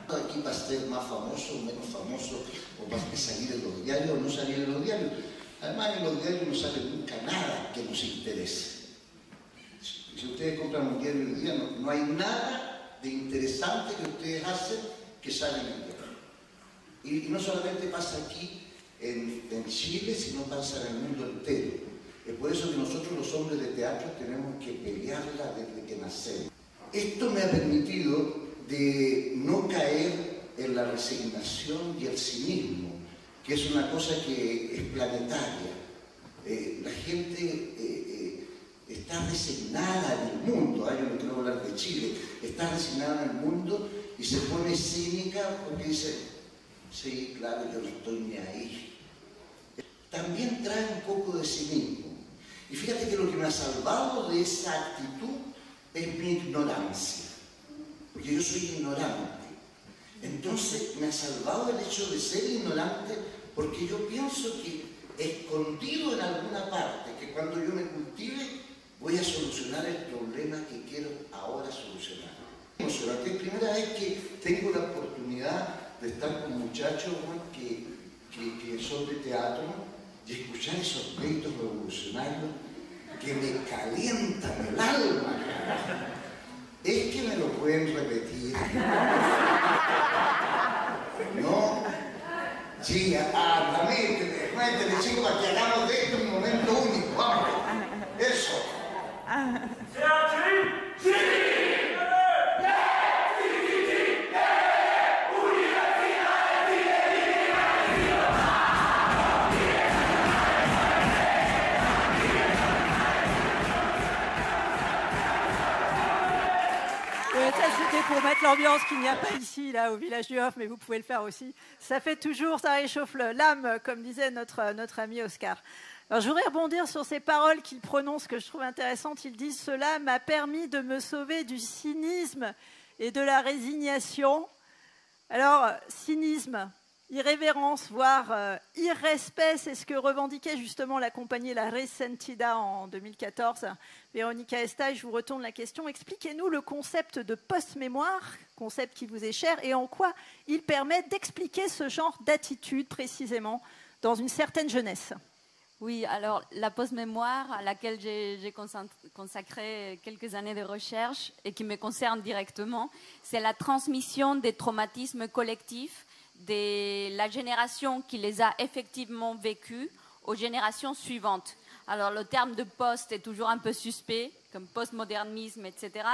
Aquí va a ser más famoso o menos famoso, o va a salir en los diarios o no salir en los diarios. Además, en los diarios no sale nunca nada que nos interese. Si ustedes compran un diario hoy día, no hay nada de interesante que ustedes hacen que sale en el diario. Y no solamente pasa aquí en Chile, sino pasa en el mundo entero. Es por eso que nosotros los hombres de teatro tenemos que pelearla desde que nacemos. Esto me ha permitido de no caer en la resignación y el cinismo, que es una cosa que es planetaria. La gente está resignada en el mundo, yo no quiero hablar de Chile, está resignada en el mundo y se pone cínica porque dice, sí, claro, yo no estoy ni ahí. También trae un poco de cinismo. Y fíjate que lo que me ha salvado de esa actitud es mi ignorancia, porque yo soy ignorante. Entonces me ha salvado el hecho de ser ignorante porque yo pienso que escondido en alguna parte, que cuando yo me cultive voy a solucionar el problema que quiero ahora solucionar. Es la primera vez que tengo la oportunidad de estar con muchachos que son de teatro, y escuchar esos pleitos revolucionarios que me calientan el alma. Es que me lo pueden repetir. ¿No? Sí, anda, métele, chicos, para que hagamos de esto un momento único. Vamos. Eso. ¡Sí! Ça, c'était pour mettre l'ambiance qu'il n'y a pas ici, là, au village du Hof, mais vous pouvez le faire aussi. Ça fait toujours, ça réchauffe l'âme, comme disait notre ami Oscar. Alors, je voudrais rebondir sur ces paroles qu'il prononce, que je trouve intéressantes. Il dit « Cela m'a permis de me sauver du cynisme et de la résignation ». Alors, cynisme, irrévérence, voire irrespect, c'est ce que revendiquait justement la compagnie La Resentida en 2014. Véronica Estaille, je vous retourne la question. Expliquez-nous le concept de post-mémoire, concept qui vous est cher, et en quoi il permet d'expliquer ce genre d'attitude précisément dans une certaine jeunesse. Oui, alors la post-mémoire à laquelle j'ai consacré quelques années de recherche et qui me concerne directement, c'est la transmission des traumatismes collectifs de la génération qui les a effectivement vécus aux générations suivantes. Alors le terme de post est toujours un peu suspect, comme postmodernisme, etc.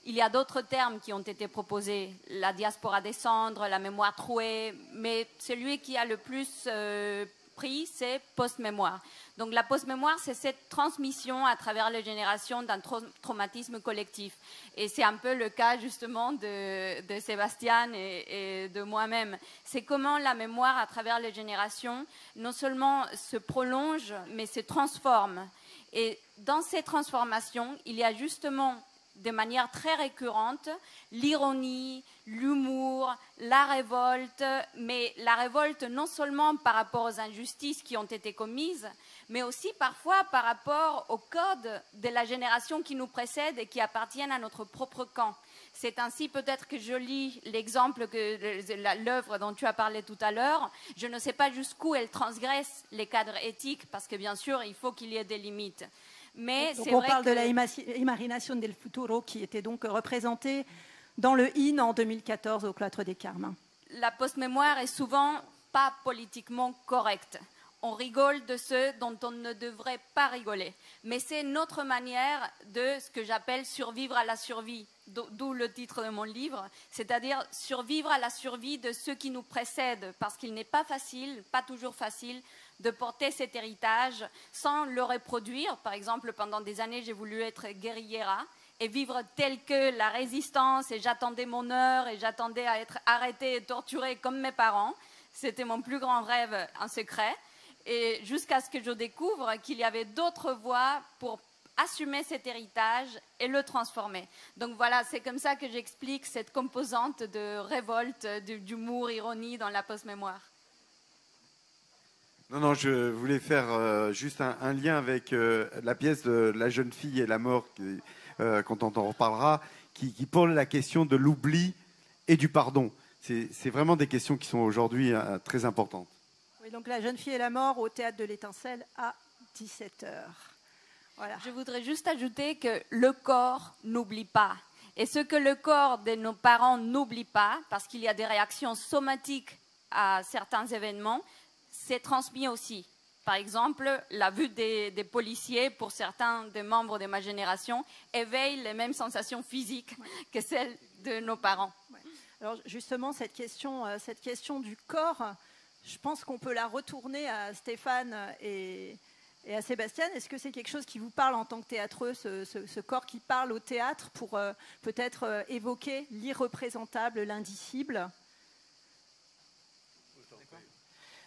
Il y a d'autres termes qui ont été proposés, la diaspora des cendres, la mémoire trouée, mais celui qui a le plus pris, c'est post-mémoire. Donc la post-mémoire, c'est cette transmission à travers les générations d'un traumatisme collectif. Et c'est un peu le cas justement de Sébastien et de moi-même. C'est comment la mémoire à travers les générations non seulement se prolonge, mais se transforme. Et dans ces transformations, il y a justement de manière très récurrente l'ironie, l'humour, la révolte, mais la révolte non seulement par rapport aux injustices qui ont été commises, mais aussi parfois par rapport aux codes de la génération qui nous précède et qui appartiennent à notre propre camp. C'est ainsi peut-être que je lis l'exemple, l'œuvre dont tu as parlé tout à l'heure. Je ne sais pas jusqu'où elle transgresse les cadres éthiques, parce que bien sûr, il faut qu'il y ait des limites. Mais donc on parle de la Imaginación del Futuro qui était donc représentée dans le IN en 2014 au Cloître des Carmes. La post-mémoire est souvent pas politiquement correcte. On rigole de ce dont on ne devrait pas rigoler. Mais c'est notre manière de ce que j'appelle survivre à la survie, d'où le titre de mon livre, c'est-à-dire survivre à la survie de ceux qui nous précèdent, parce qu'il n'est pas facile, pas toujours facile, de porter cet héritage sans le reproduire. Par exemple, pendant des années, j'ai voulu être guerriera et vivre tel que la résistance, et j'attendais mon heure, et j'attendais à être arrêtée et torturée comme mes parents. C'était mon plus grand rêve en secret. Et jusqu'à ce que je découvre qu'il y avait d'autres voies pour assumer cet héritage et le transformer. Donc voilà, c'est comme ça que j'explique cette composante de révolte, d'humour, ironie dans la post-mémoire. Non, je voulais faire juste un lien avec la pièce de La jeune fille et la mort, quand on en reparlera, qui pose la question de l'oubli et du pardon. C'est vraiment des questions qui sont aujourd'hui très importantes. Oui, donc La jeune fille et la mort au Théâtre de l'Étincelle à 17h. Voilà. Je voudrais juste ajouter que le corps n'oublie pas. Et ce que le corps de nos parents n'oublie pas, parce qu'il y a des réactions somatiques à certains événements, c'est transmis aussi. Par exemple, la vue des policiers, pour certains des membres de ma génération, éveille les mêmes sensations physiques que celles de nos parents. Ouais. Alors justement, cette question du corps, je pense qu'on peut la retourner à Stéphane et à Sébastien. Est-ce que c'est quelque chose qui vous parle en tant que théâtreux, ce corps qui parle au théâtre pour peut-être évoquer l'irreprésentable, l'indicible ?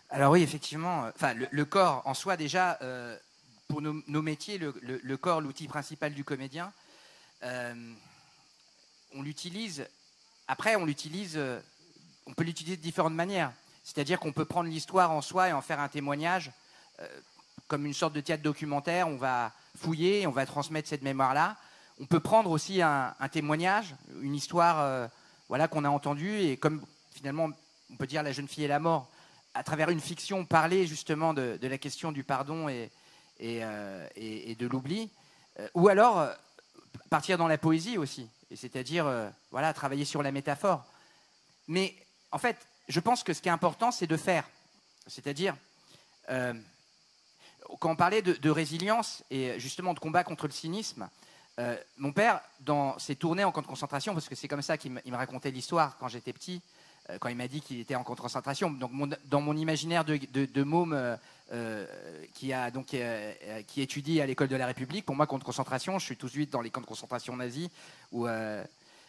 Alors oui, effectivement, le corps en soi déjà, pour nos métiers, le corps, l'outil principal du comédien, on l'utilise, on peut l'utiliser de différentes manières. C'est-à-dire qu'on peut prendre l'histoire en soi et en faire un témoignage, comme une sorte de théâtre documentaire, on va fouiller, on va transmettre cette mémoire-là. On peut prendre aussi un témoignage, une histoire qu'on a entendue, et comme finalement, on peut dire La jeune fille et la mort, à travers une fiction, parler justement de la question du pardon et de l'oubli, ou alors partir dans la poésie aussi, c'est-à-dire travailler sur la métaphore. Mais en fait, je pense que ce qui est important, c'est de faire. C'est-à-dire, quand on parlait de résilience et justement de combat contre le cynisme, mon père, dans ses tournées en camp de concentration, parce que c'est comme ça qu'il me racontait l'histoire quand j'étais petit, quand il m'a dit qu'il était en camp de concentration, donc dans mon imaginaire de môme qui étudie à l'école de la République, pour moi, camp de concentration, je suis tout de suite dans les camps de concentration nazis, où...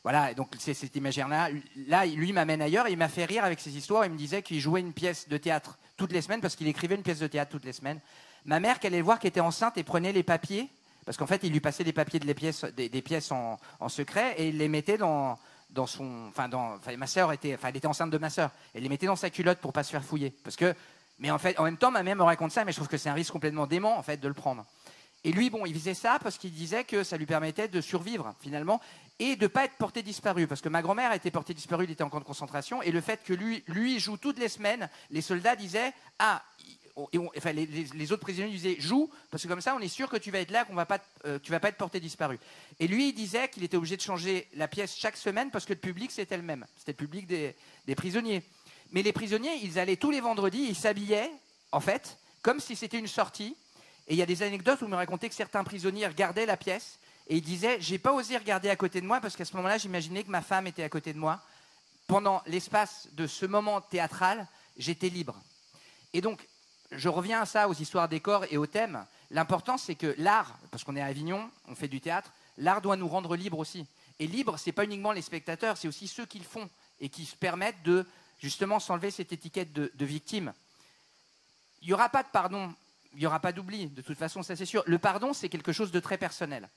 Voilà, donc c'est cet imaginaire-là. Là, lui m'amène ailleurs et il m'a fait rire avec ses histoires. Il me disait qu'il jouait une pièce de théâtre toutes les semaines parce qu'il écrivait une pièce de théâtre toutes les semaines. Ma mère, qu'elle allait le voir, qui était enceinte et prenait les papiers, parce qu'en fait, il lui passait des papiers des pièces en secret et il les mettait dans ma sœur elle était enceinte de ma sœur. Elle les mettait dans sa culotte pour pas se faire fouiller. Mais en fait, en même temps, ma mère me raconte ça, mais je trouve que c'est un risque complètement dément en fait de le prendre. Et lui, il faisait ça parce qu'il disait que ça lui permettait de survivre finalement et de pas être porté disparu. Parce que ma grand-mère était portée disparue, il était en camp de concentration, et le fait que lui joue toutes les semaines, les soldats disaient les autres prisonniers disaient joue parce que comme ça on est sûr que tu vas être là, tu vas pas être porté disparu. Et lui il disait qu'il était obligé de changer la pièce chaque semaine parce que le public c'était le même, c'était le public des prisonniers. Mais les prisonniers ils allaient tous les vendredis, ils s'habillaient en fait comme si c'était une sortie. Et il y a des anecdotes où on me racontait que certains prisonniers regardaient la pièce et ils disaient j'ai pas osé regarder à côté de moi parce qu'à ce moment-là j'imaginais que ma femme était à côté de moi. Pendant l'espace de ce moment théâtral, j'étais libre. Et donc je reviens à ça, aux histoires des corps et aux thèmes. L'important, c'est que l'art, parce qu'on est à Avignon, on fait du théâtre, l'art doit nous rendre libres aussi. Et libre, ce n'est pas uniquement les spectateurs, c'est aussi ceux qui le font et qui se permettent de, justement, s'enlever cette étiquette de victime. Il n'y aura pas de pardon, il n'y aura pas d'oubli, de toute façon, ça c'est sûr. Le pardon, c'est quelque chose de très personnel,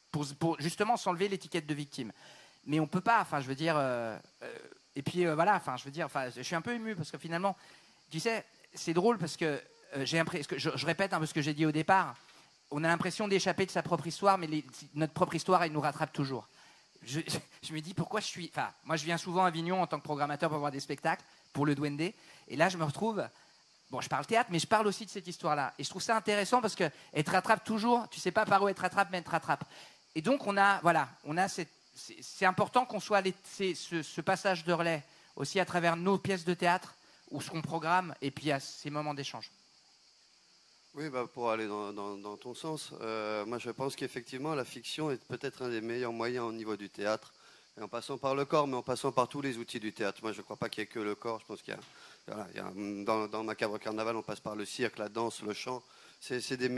pour justement s'enlever l'étiquette de victime. Mais on ne peut pas, je suis un peu ému, parce que finalement, tu sais, c'est drôle parce que je répète un peu ce que j'ai dit au départ. On a l'impression d'échapper de sa propre histoire, mais notre propre histoire, elle nous rattrape toujours. Je me dis pourquoi moi, je viens souvent à Avignon en tant que programmateur pour voir des spectacles, pour le Duende. Et là, je me retrouve. Bon, je parle théâtre, mais je parle aussi de cette histoire-là. Et je trouve ça intéressant parce qu'elle te rattrape toujours. Tu ne sais pas par où elle te rattrape, mais elle te rattrape. Et donc, c'est important qu'on soit ce passage de relais aussi à travers nos pièces de théâtre ou ce qu'on programme, et puis à ces moments d'échange. Oui, pour aller dans ton sens, moi je pense qu'effectivement la fiction est peut-être un des meilleurs moyens au niveau du théâtre, et en passant par le corps, mais en passant par tous les outils du théâtre. Moi je ne crois pas qu'il n'y ait que le corps, je pense qu'il y a dans Macabre Carnaval, on passe par le cirque, la danse, le chant. C'est des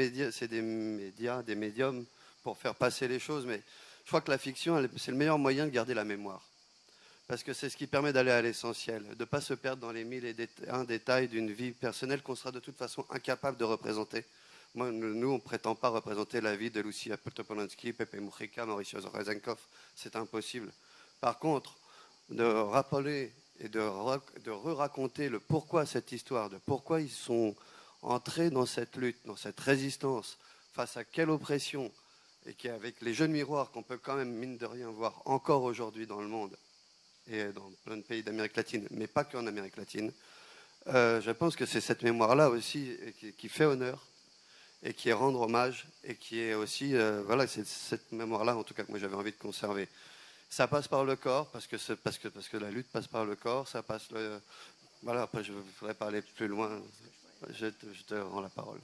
médiums pour faire passer les choses, mais je crois que la fiction, c'est le meilleur moyen de garder la mémoire. Parce que c'est ce qui permet d'aller à l'essentiel, de ne pas se perdre dans les mille et un détails d'une vie personnelle qu'on sera de toute façon incapable de représenter. Nous, on ne prétend pas représenter la vie de Lucia Topolansky, Pepe Mujica, Mauricio Rezenkov. C'est impossible. Par contre, de rappeler et de re-raconter le pourquoi cette histoire, de pourquoi ils sont entrés dans cette lutte, dans cette résistance, face à quelle oppression, et qu'avec les jeunes miroirs qu'on peut quand même, mine de rien, voir encore aujourd'hui dans le monde, et dans plein de pays d'Amérique latine, mais pas qu'en Amérique latine. Je pense que c'est cette mémoire-là aussi qui fait honneur et qui est rendre hommage et qui est aussi, c'est cette mémoire-là en tout cas que moi j'avais envie de conserver. Ça passe par le corps parce que la lutte passe par le corps. Ça passe après je voudrais parler plus loin. Je te rends la parole.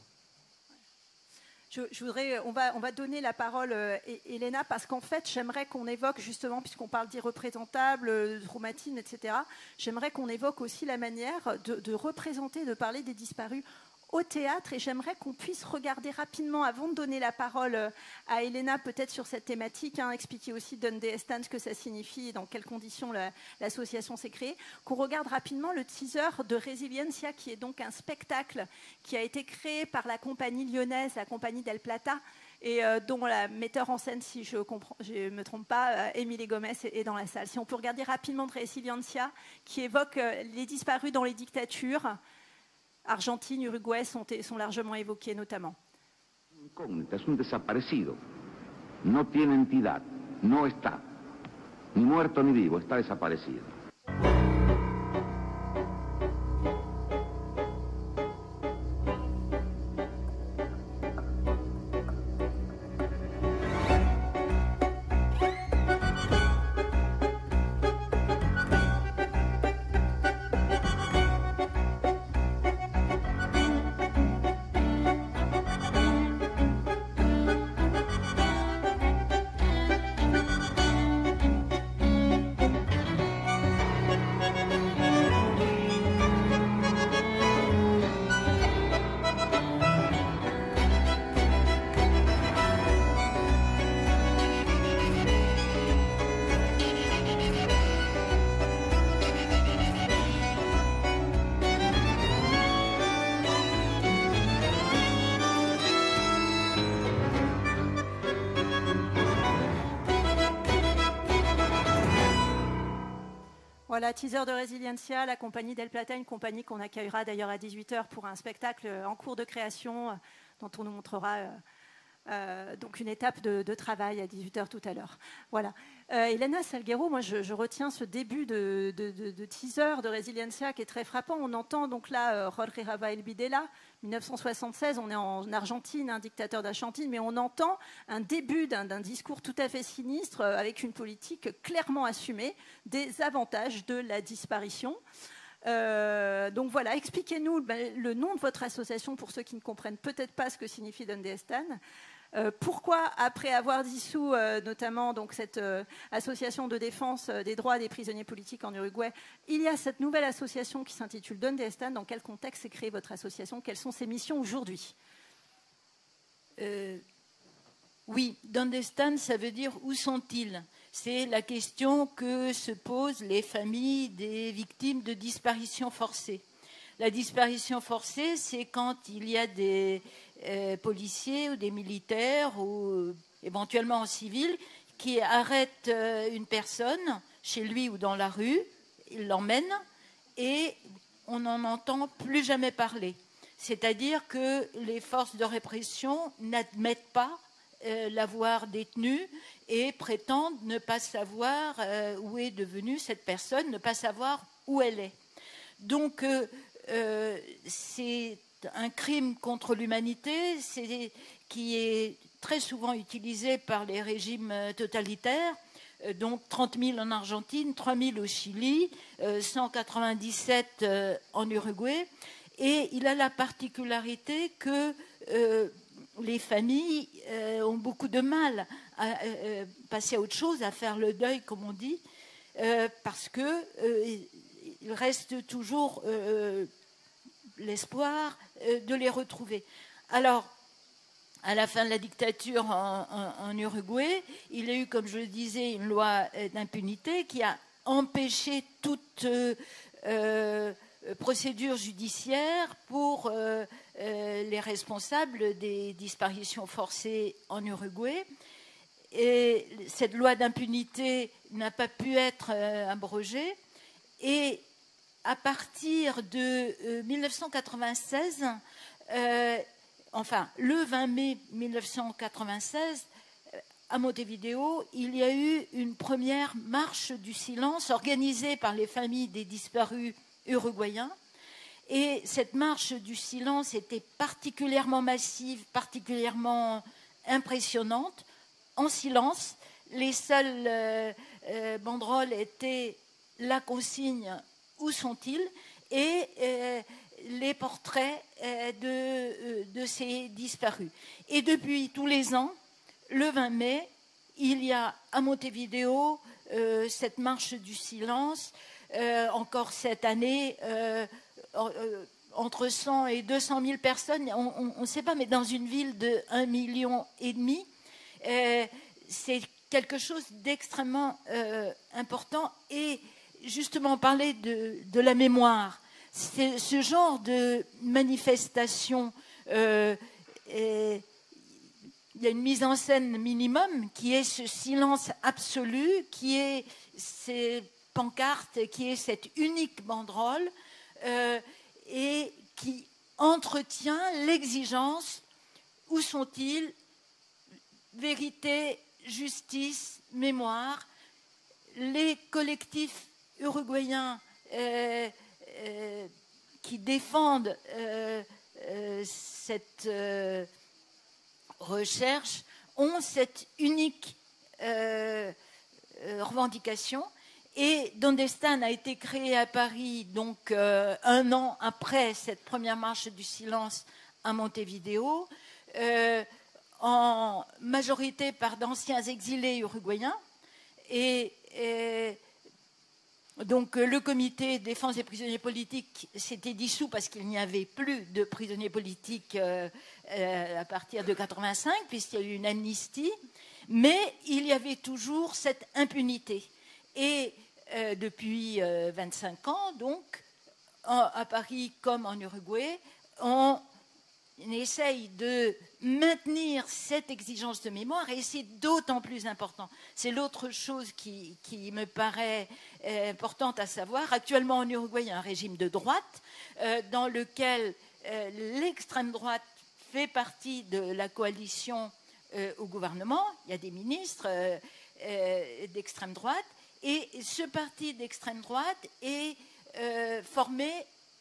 On va donner la parole à Elena, parce qu'en fait, j'aimerais qu'on évoque justement, puisqu'on parle d'irreprésentable, de traumatisme, etc., j'aimerais qu'on évoque aussi la manière de représenter, de parler des disparus au théâtre, et j'aimerais qu'on puisse regarder rapidement, avant de donner la parole à Elena, peut-être sur cette thématique, expliquer aussi Donde Están, ce que ça signifie et dans quelles conditions l'association s'est créée, qu'on regarde rapidement le teaser de Resiliencia, qui est donc un spectacle qui a été créé par la compagnie lyonnaise, la compagnie Del Plata, et dont la metteur en scène, si je ne me trompe pas, Émilie Gomez est dans la salle. Si on peut regarder rapidement de Resiliencia, qui évoque les disparus dans les dictatures. Argentine, Uruguay sont largement évoqués notamment. Es un desaparecido. No tiene entidad. No está. Ni muerto ni vivo. Está desaparecido. Voilà, teaser de Resiliencia, la compagnie Del Plata, une compagnie qu'on accueillera d'ailleurs à 18h pour un spectacle en cours de création dont on nous montrera donc une étape de travail à 18h tout à l'heure. Voilà. Elena Salguero, moi je retiens ce début de teaser de Resiliencia qui est très frappant. On entend donc là Jorge Rafael Videla, 1976, on est en Argentine, un dictateur d'Argentine, mais on entend un début d'un discours tout à fait sinistre avec une politique clairement assumée des avantages de la disparition. Donc voilà, expliquez-nous le nom de votre association pour ceux qui ne comprennent peut-être pas ce que signifie Donde Están. Pourquoi, après avoir dissous notamment donc, cette association de défense des droits des prisonniers politiques en Uruguay, il y a cette nouvelle association qui s'intitule Donde Están. Dans quel contexte s'est créée votre association? Quelles sont ses missions aujourd'hui? Oui, Donde Están, ça veut dire où sont-ils? C'est la question que se posent les familles des victimes de disparition forcée. La disparition forcée, c'est quand il y a des policiers ou des militaires ou éventuellement en civil qui arrêtent une personne chez lui ou dans la rue, ils l'emmènent et on n'en entend plus jamais parler. C'est-à-dire que les forces de répression n'admettent pas l'avoir détenu et prétendent ne pas savoir où est devenue cette personne, ne pas savoir où elle est. Donc c'est un crime contre l'humanité qui est très souvent utilisé par les régimes totalitaires, donc 30 000 en Argentine, 3 000 au Chili, 197 en Uruguay. Et il a la particularité que les familles ont beaucoup de mal à passer à autre chose, à faire le deuil, comme on dit, parce qu'il reste toujours l'espoir de les retrouver. Alors, à la fin de la dictature en Uruguay, il y a eu, comme je le disais, une loi d'impunité qui a empêché toute procédure judiciaire pour les responsables des disparitions forcées en Uruguay. Et cette loi d'impunité n'a pas pu être abrogée. Et à partir de 1996, enfin le 20 mai 1996, à Montevideo, il y a eu une première marche du silence organisée par les familles des disparus uruguayens. Et cette marche du silence était particulièrement massive, particulièrement impressionnante. En silence, les seules banderoles étaient la consigne « Où sont-ils ?» et les portraits de ces disparus. Et depuis tous les ans, le 20 mai, il y a à Montevideo cette marche du silence. Encore cette année, entre 100 et 200 000 personnes, on ne sait pas, mais dans une ville de 1,5 million, c'est quelque chose d'extrêmement important. Et justement, parler de la mémoire, c'est ce genre de manifestation. Il y a une mise en scène minimum qui est ce silence absolu, qui est ces pancartes, qui est cette unique banderole et qui entretient l'exigence « Où sont-ils ?» Vérité, justice, mémoire. Les collectifs uruguayens qui défendent cette recherche ont cette unique revendication. Et Donde Están a été créé à Paris donc 1 an après cette première marche du silence à Montevideo, en majorité par d'anciens exilés uruguayens. Et donc le comité de défense des prisonniers politiques s'était dissous parce qu'il n'y avait plus de prisonniers politiques à partir de 1985, puisqu'il y a eu une amnistie, mais il y avait toujours cette impunité. Et depuis 25 ans, donc, à Paris comme en Uruguay, on essaye de maintenir cette exigence de mémoire, et c'est d'autant plus important. C'est l'autre chose qui me paraît importante à savoir. Actuellement, en Uruguay, il y a un régime de droite dans lequel l'extrême droite fait partie de la coalition au gouvernement. Il y a des ministres d'extrême droite, et ce parti d'extrême droite est formé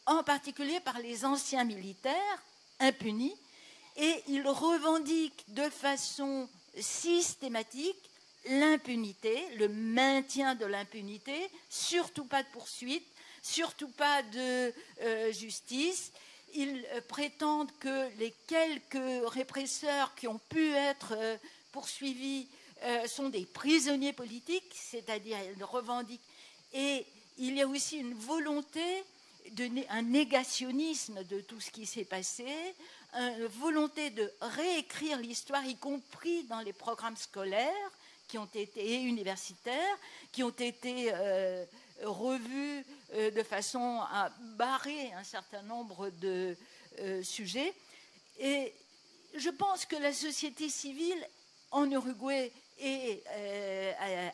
en particulier par les anciens militaires impunis, et ils revendiquent de façon systématique l'impunité, le maintien de l'impunité, surtout pas de poursuite, surtout pas de justice. Ils prétendent que les quelques répresseurs qui ont pu être poursuivis sont des prisonniers politiques, c'est-à-dire ils revendiquent. Et il y a aussi une volonté, un négationnisme de tout ce qui s'est passé, une volonté de réécrire l'histoire, y compris dans les programmes scolaires et universitaires, qui ont été revus de façon à barrer un certain nombre de sujets. Et je pense que la société civile en Uruguay et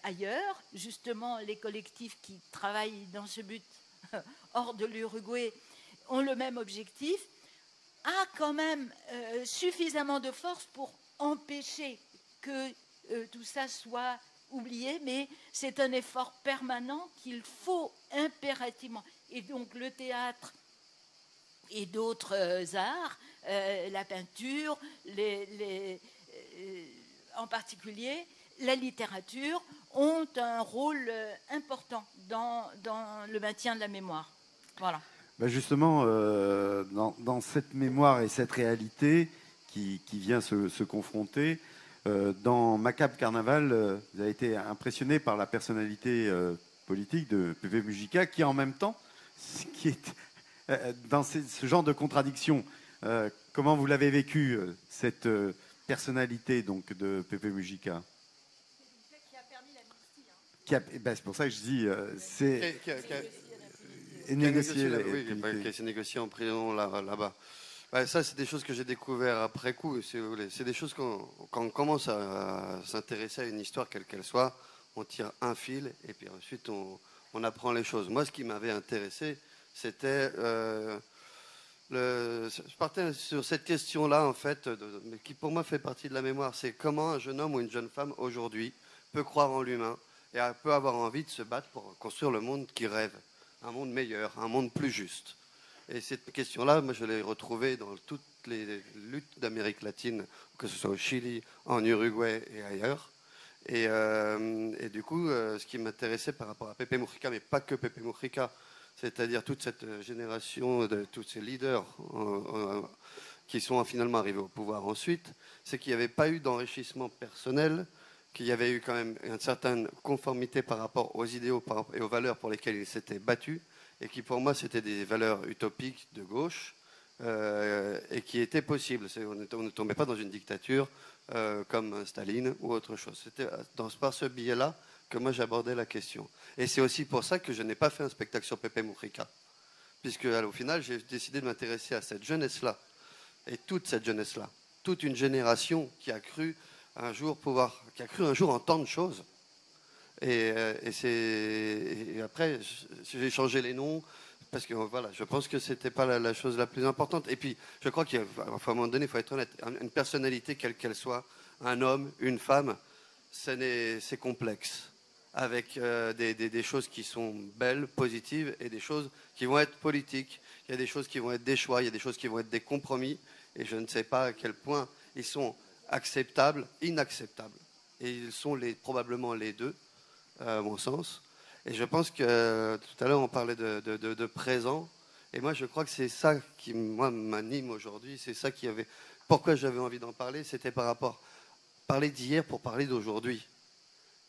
ailleurs, justement les collectifs qui travaillent dans ce but hors de l'Uruguay ont le même objectif, a quand même suffisamment de force pour empêcher que tout ça soit oublié, mais c'est un effort permanent qu'il faut impérativement. Et donc le théâtre et d'autres arts, la peinture, en particulier la littérature, ont un rôle important dans le maintien de la mémoire. Voilà. Ben justement, dans cette mémoire et cette réalité qui vient se confronter, dans Macabre Carnaval, vous avez été impressionné par la personnalité politique de Pepe Mujica, qui en même temps, qui est dans ce genre de contradiction. Comment vous l'avez vécu, cette personnalité donc, de Pepe Mujica? C'est pour ça que je dis, c'est négocié en prison là-bas. Ouais, ça, c'est des choses que j'ai découvert après coup, si vous voulez. C'est des choses quand on commence à s'intéresser à une histoire, quelle qu'elle soit, on tire un fil et puis ensuite on apprend les choses. Moi, ce qui m'avait intéressé, c'était... je partais sur cette question-là, en fait, mais qui pour moi fait partie de la mémoire. C'est comment un jeune homme ou une jeune femme, aujourd'hui, peut croire en l'humain et peut avoir envie de se battre pour construire le monde qu'il rêve. Un monde meilleur, un monde plus juste. Et cette question-là, moi, je l'ai retrouvée dans toutes les luttes d'Amérique latine, que ce soit au Chili, en Uruguay et ailleurs. Et du coup, ce qui m'intéressait par rapport à Pepe Mujica, mais pas que Pepe Mujica, c'est-à-dire toute cette génération de tous ces leaders qui sont finalement arrivés au pouvoir ensuite, c'est qu'il n'y avait pas eu d'enrichissement personnel, qu'il y avait eu quand même une certaine conformité par rapport aux idéaux et aux valeurs pour lesquelles ils s'étaient battus, et qui pour moi c'était des valeurs utopiques de gauche et qui étaient possibles. On ne tombait pas dans une dictature comme Staline ou autre chose. C'était par ce biais-là que moi j'abordais la question. Et c'est aussi pour ça que je n'ai pas fait un spectacle sur Pepe Mujica, puisque au final j'ai décidé de m'intéresser à cette jeunesse-là, et toute cette jeunesse-là, toute une génération qui a cru un jour entendre choses. Et après, j'ai changé les noms, parce que voilà, je pense que c'était pas la chose la plus importante. Et puis, je crois qu'à un moment donné, il faut être honnête, une personnalité, quelle qu'elle soit, un homme, une femme, c'est complexe, avec des choses qui sont belles, positives, et des choses qui vont être politiques. Il y a des choses qui vont être des choix, il y a des choses qui vont être des compromis, et je ne sais pas à quel point ils sont acceptables, inacceptables. Et ils sont probablement les deux, à mon sens. Et je pense que tout à l'heure, on parlait de présent. Et moi, je crois que c'est ça qui, moi, m'anime aujourd'hui. C'est ça qui avait... Pourquoi j'avais envie d'en parler, c'était par rapport... Parler d'hier pour parler d'aujourd'hui.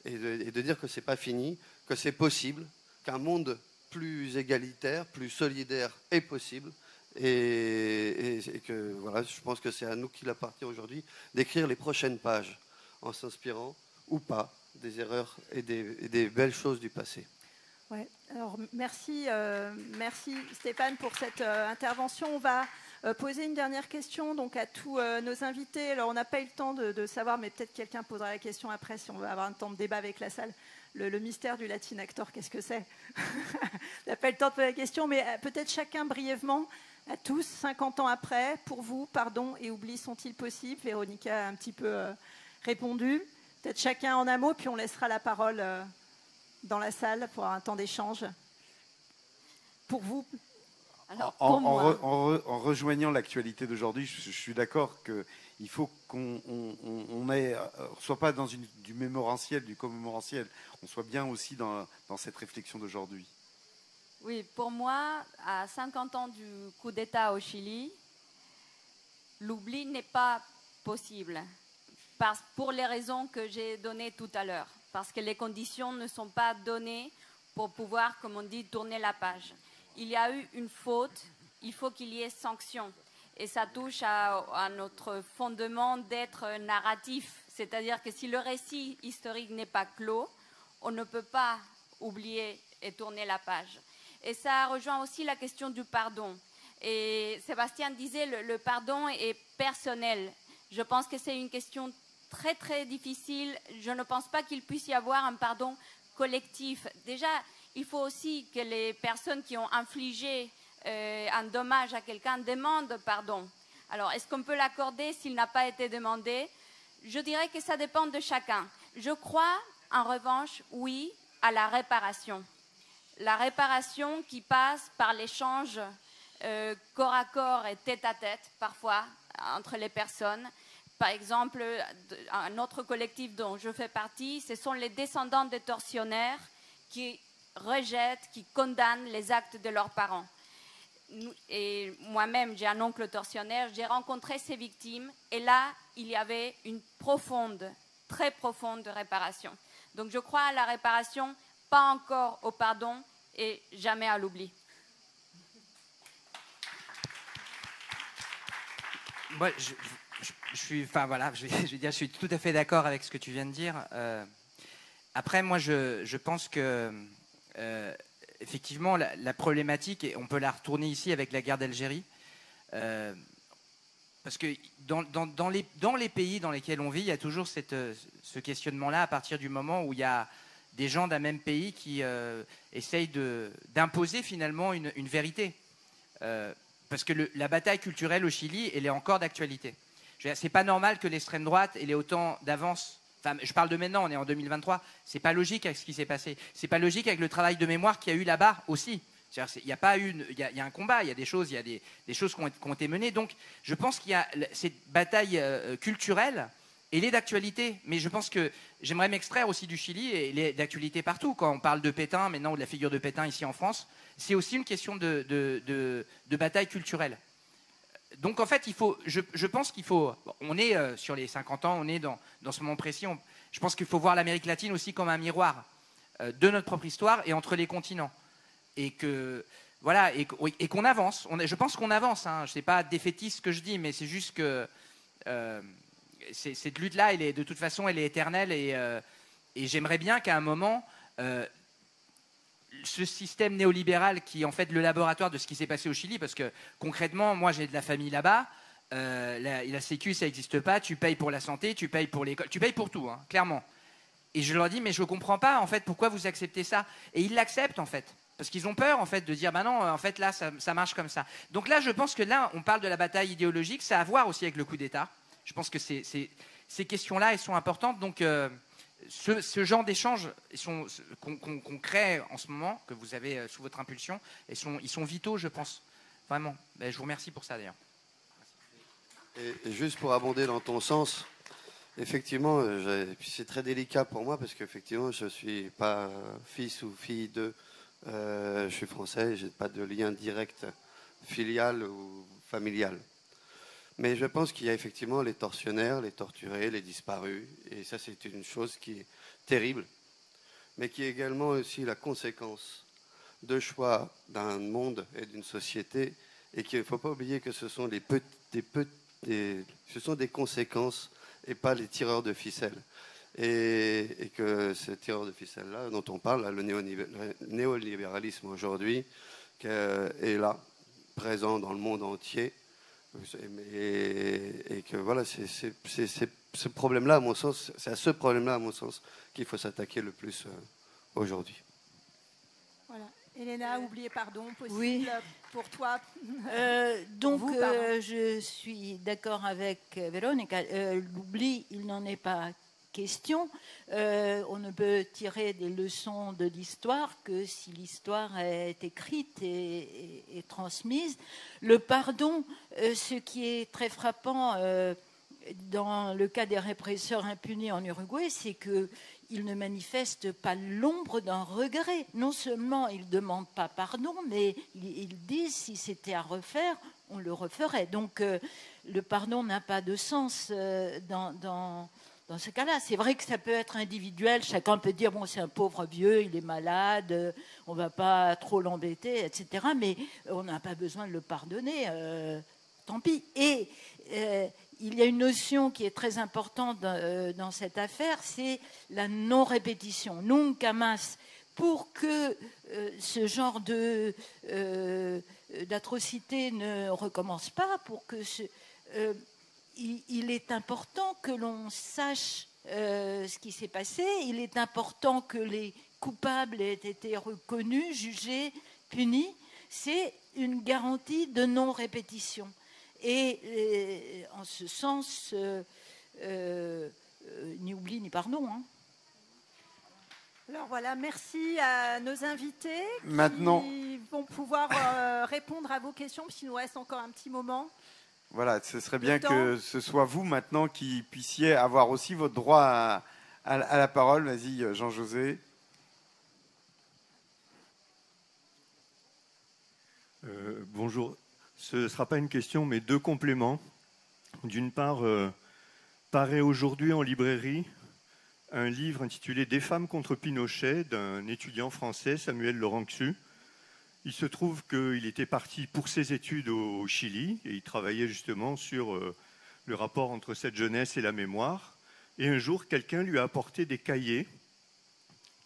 Et de dire que c'est pas fini, que c'est possible, qu'un monde plus égalitaire, plus solidaire est possible. Et que, voilà, je pense que c'est à nous qu'il appartient aujourd'hui d'écrire les prochaines pages en s'inspirant ou pas des erreurs et des belles choses du passé. Ouais. Alors, merci Stéphane pour cette intervention. On va poser une dernière question donc, à tous nos invités. Alors, on n'a pas eu le temps de savoir, mais peut-être quelqu'un posera la question après si on veut avoir un temps de débat avec la salle. Le mystère du Latin Actor, qu'est-ce que c'est? On n'a pas eu le temps de poser la question, mais peut-être chacun brièvement, à tous, 50 ans après, pour vous, pardon et oubli sont-ils possibles? Véronica a un petit peu répondu. Peut-être chacun en un mot, puis on laissera la parole dans la salle pour avoir un temps d'échange. Pour vous? Alors, pour moi... en rejoignant l'actualité d'aujourd'hui, je suis d'accord qu'il faut qu'on ne soit pas dans du mémorentiel, du commémorentiel, on soit bien aussi dans cette réflexion d'aujourd'hui. Oui, pour moi, à 50 ans du coup d'État au Chili, l'oubli n'est pas possible pour les raisons que j'ai données tout à l'heure, parce que les conditions ne sont pas données pour pouvoir, comme on dit, tourner la page. Il y a eu une faute, il faut qu'il y ait sanction. Et ça touche à notre fondement d'être narratif. C'est-à-dire que si le récit historique n'est pas clos, on ne peut pas oublier et tourner la page. Et ça rejoint aussi la question du pardon. Et Sébastien disait le pardon est personnel. Je pense que c'est une question très très difficile. Je ne pense pas qu'il puisse y avoir un pardon collectif. Déjà, il faut aussi que les personnes qui ont infligé un dommage à quelqu'un demandent pardon. Alors, est-ce qu'on peut l'accorder s'il n'a pas été demandé? Je dirais que ça dépend de chacun. Je crois, en revanche, oui, à la réparation. La réparation qui passe par l'échange corps à corps et tête à tête, parfois, entre les personnes. Par exemple, un autre collectif dont je fais partie, ce sont les descendants des tortionnaires qui rejettent, qui condamnent les actes de leurs parents. Et moi-même, j'ai un oncle tortionnaire, j'ai rencontré ces victimes et là, il y avait une profonde, très profonde réparation. Donc je crois à la réparation, pas encore au pardon et jamais à l'oubli. Moi, je suis tout à fait d'accord avec ce que tu viens de dire. Après, moi, je pense que effectivement, la problématique, et on peut la retourner ici avec la guerre d'Algérie, parce que dans les pays dans lesquels on vit, il y a toujours ce questionnement-là à partir du moment où il y a des gens d'un même pays qui essayent d'imposer finalement une vérité. Parce que la bataille culturelle au Chili, elle est encore d'actualité. C'est pas normal que l'extrême droite elle ait autant d'avance. Enfin, je parle de maintenant, on est en 2023. C'est pas logique avec ce qui s'est passé. C'est pas logique avec le travail de mémoire qu'il y a eu là-bas aussi. Il y a pas eu, il y a un combat, il y a des choses, des choses qui ont été menées. Donc, je pense qu'il y a cette bataille culturelle. Elle est d'actualité, mais je pense que j'aimerais m'extraire aussi du Chili, et elle est d'actualité partout. Quand on parle de Pétain, maintenant, ou de la figure de Pétain ici en France, c'est aussi une question de bataille culturelle. Donc en fait, je pense qu'il faut, on est sur les 50 ans, on est dans ce moment précis, je pense qu'il faut voir l'Amérique latine aussi comme un miroir de notre propre histoire et entre les continents. Et que, voilà, et qu'on avance. Je pense qu'on avance, hein. Je ne sais pas défaitiste ce que je dis, mais c'est juste que cette lutte-là, de toute façon, elle est éternelle et j'aimerais bien qu'à un moment, ce système néolibéral qui est en fait le laboratoire de ce qui s'est passé au Chili, parce que concrètement, moi j'ai de la famille là-bas, la Sécu ça n'existe pas, tu payes pour la santé, tu payes pour l'école, tu payes pour tout, hein, clairement. Et je leur dis mais je ne comprends pas en fait pourquoi vous acceptez ça. Et ils l'acceptent en fait, parce qu'ils ont peur en fait de dire bah non en fait là ça marche comme ça. Donc là je pense que là on parle de la bataille idéologique, ça a à voir aussi avec le coup d'État. Je pense que ces questions-là elles sont importantes, donc ce genre d'échanges qu'on crée en ce moment, que vous avez sous votre impulsion, ils sont vitaux, je pense. Vraiment. Ben, je vous remercie pour ça, d'ailleurs. Et juste pour abonder dans ton sens, effectivement, c'est très délicat pour moi, parce qu'effectivement, je ne suis pas fils ou fille de... je suis français, je n'ai pas de lien direct filial ou familial. Mais je pense qu'il y a effectivement les tortionnaires, les torturés, les disparus. Et ça, c'est une chose qui est terrible, mais qui est également aussi la conséquence de choix d'un monde et d'une société. Et qu'il ne faut pas oublier que ce sont ce sont des conséquences et pas les tireurs de ficelles. et que ce tireur de ficelle-là dont on parle, le néolibéralisme aujourd'hui, est là, présent dans le monde entier, et que voilà, c'est ce problème-là, à mon sens, c'est à ce problème-là, à mon sens, qu'il faut s'attaquer le plus aujourd'hui. Voilà. Elena, oubliez pardon, possible oui. pour toi. Je suis d'accord avec Véronica. L'oubli, il n'en est pas question. On ne peut tirer des leçons de l'histoire que si l'histoire est écrite et transmise. Le pardon, ce qui est très frappant dans le cas des répresseurs impunis en Uruguay, c'est qu'ils ne manifestent pas l'ombre d'un regret. Non seulement ils ne demandent pas pardon, mais ils disent si c'était à refaire, on le referait. Donc le pardon n'a pas de sens dans ce cas-là. C'est vrai que ça peut être individuel, chacun peut dire bon, c'est un pauvre vieux, il est malade, on ne va pas trop l'embêter, etc. Mais on n'a pas besoin de le pardonner, tant pis. Et il y a une notion qui est très importante dans cette affaire, c'est la non-répétition. Nunc amas. Pour que ce genre d'atrocité ne recommence pas, pour que il est important que l'on sache ce qui s'est passé, il est important que les coupables aient été reconnus, jugés, punis. C'est une garantie de non-répétition. Et en ce sens, ni oubli ni pardon. Hein. Alors voilà, merci à nos invités qui vont pouvoir répondre à vos questions, puisqu'il nous reste encore un petit moment. Voilà, ce serait bien que ce soit vous maintenant qui puissiez avoir aussi votre droit à la parole. Vas-y, Jean-José. Bonjour. Ce ne sera pas une question, mais deux compléments. D'une part, paraît aujourd'hui en librairie un livre intitulé « Des femmes contre Pinochet » d'un étudiant français, Samuel Laurent-Xu. Il se trouve qu'il était parti pour ses études au Chili et il travaillait justement sur le rapport entre cette jeunesse et la mémoire. Et un jour, quelqu'un lui a apporté des cahiers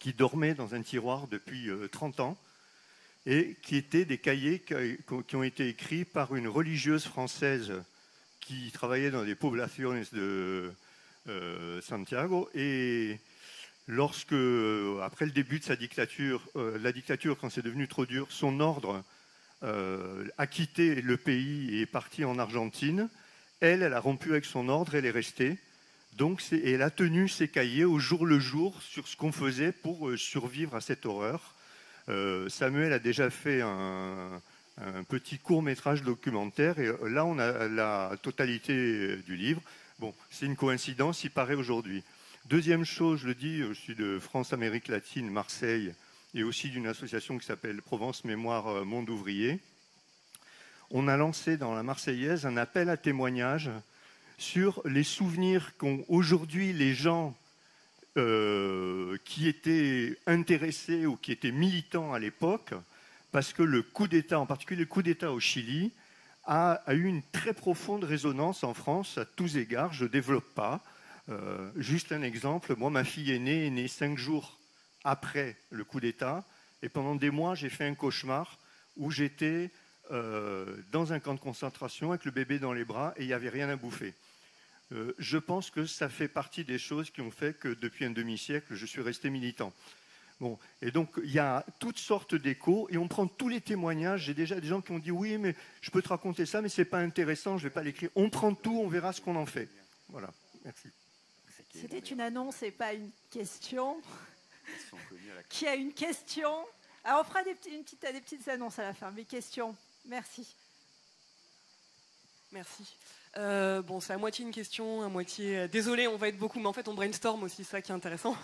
qui dormaient dans un tiroir depuis 30 ans et qui étaient des cahiers qui ont été écrits par une religieuse française qui travaillait dans des poblaciones de Santiago. Et lorsque, après le début de sa dictature, la dictature, quand c'est devenu trop dur, son ordre a quitté le pays et est parti en Argentine. Elle a rompu avec son ordre, elle est restée. Donc, elle a tenu ses cahiers au jour le jour sur ce qu'on faisait pour survivre à cette horreur. Samuel a déjà fait un petit court-métrage documentaire et là, on a la totalité du livre. Bon, c'est une coïncidence, il paraît aujourd'hui. Deuxième chose, je le dis, je suis de France-Amérique latine, Marseille, et aussi d'une association qui s'appelle Provence Mémoire Monde Ouvrier. On a lancé dans la Marseillaise un appel à témoignages sur les souvenirs qu'ont aujourd'hui les gens qui étaient intéressés ou qui étaient militants à l'époque, parce que le coup d'État, en particulier le coup d'État au Chili, a eu une très profonde résonance en France à tous égards. Je ne développe pas. Juste un exemple, moi ma fille est née 5 jours après le coup d'État et pendant des mois j'ai fait un cauchemar où j'étais dans un camp de concentration avec le bébé dans les bras et il n'y avait rien à bouffer. Je pense que ça fait partie des choses qui ont fait que depuis un demi-siècle je suis resté militant. Bon, et donc il y a toutes sortes d'échos et on prend tous les témoignages. J'ai déjà des gens qui ont dit oui mais je peux te raconter ça mais c'est pas intéressant, je vais pas l'écrire. On prend tout, on verra ce qu'on en fait. Voilà, merci. C'était une annonce et pas une question. Qui a une question? Alors on fera des petites annonces à la fin. Mais questions. Merci. Merci. Bon, c'est à moitié une question, à moitié... Désolé, on va être beaucoup, mais en fait, on brainstorm aussi, c'est ça qui est intéressant.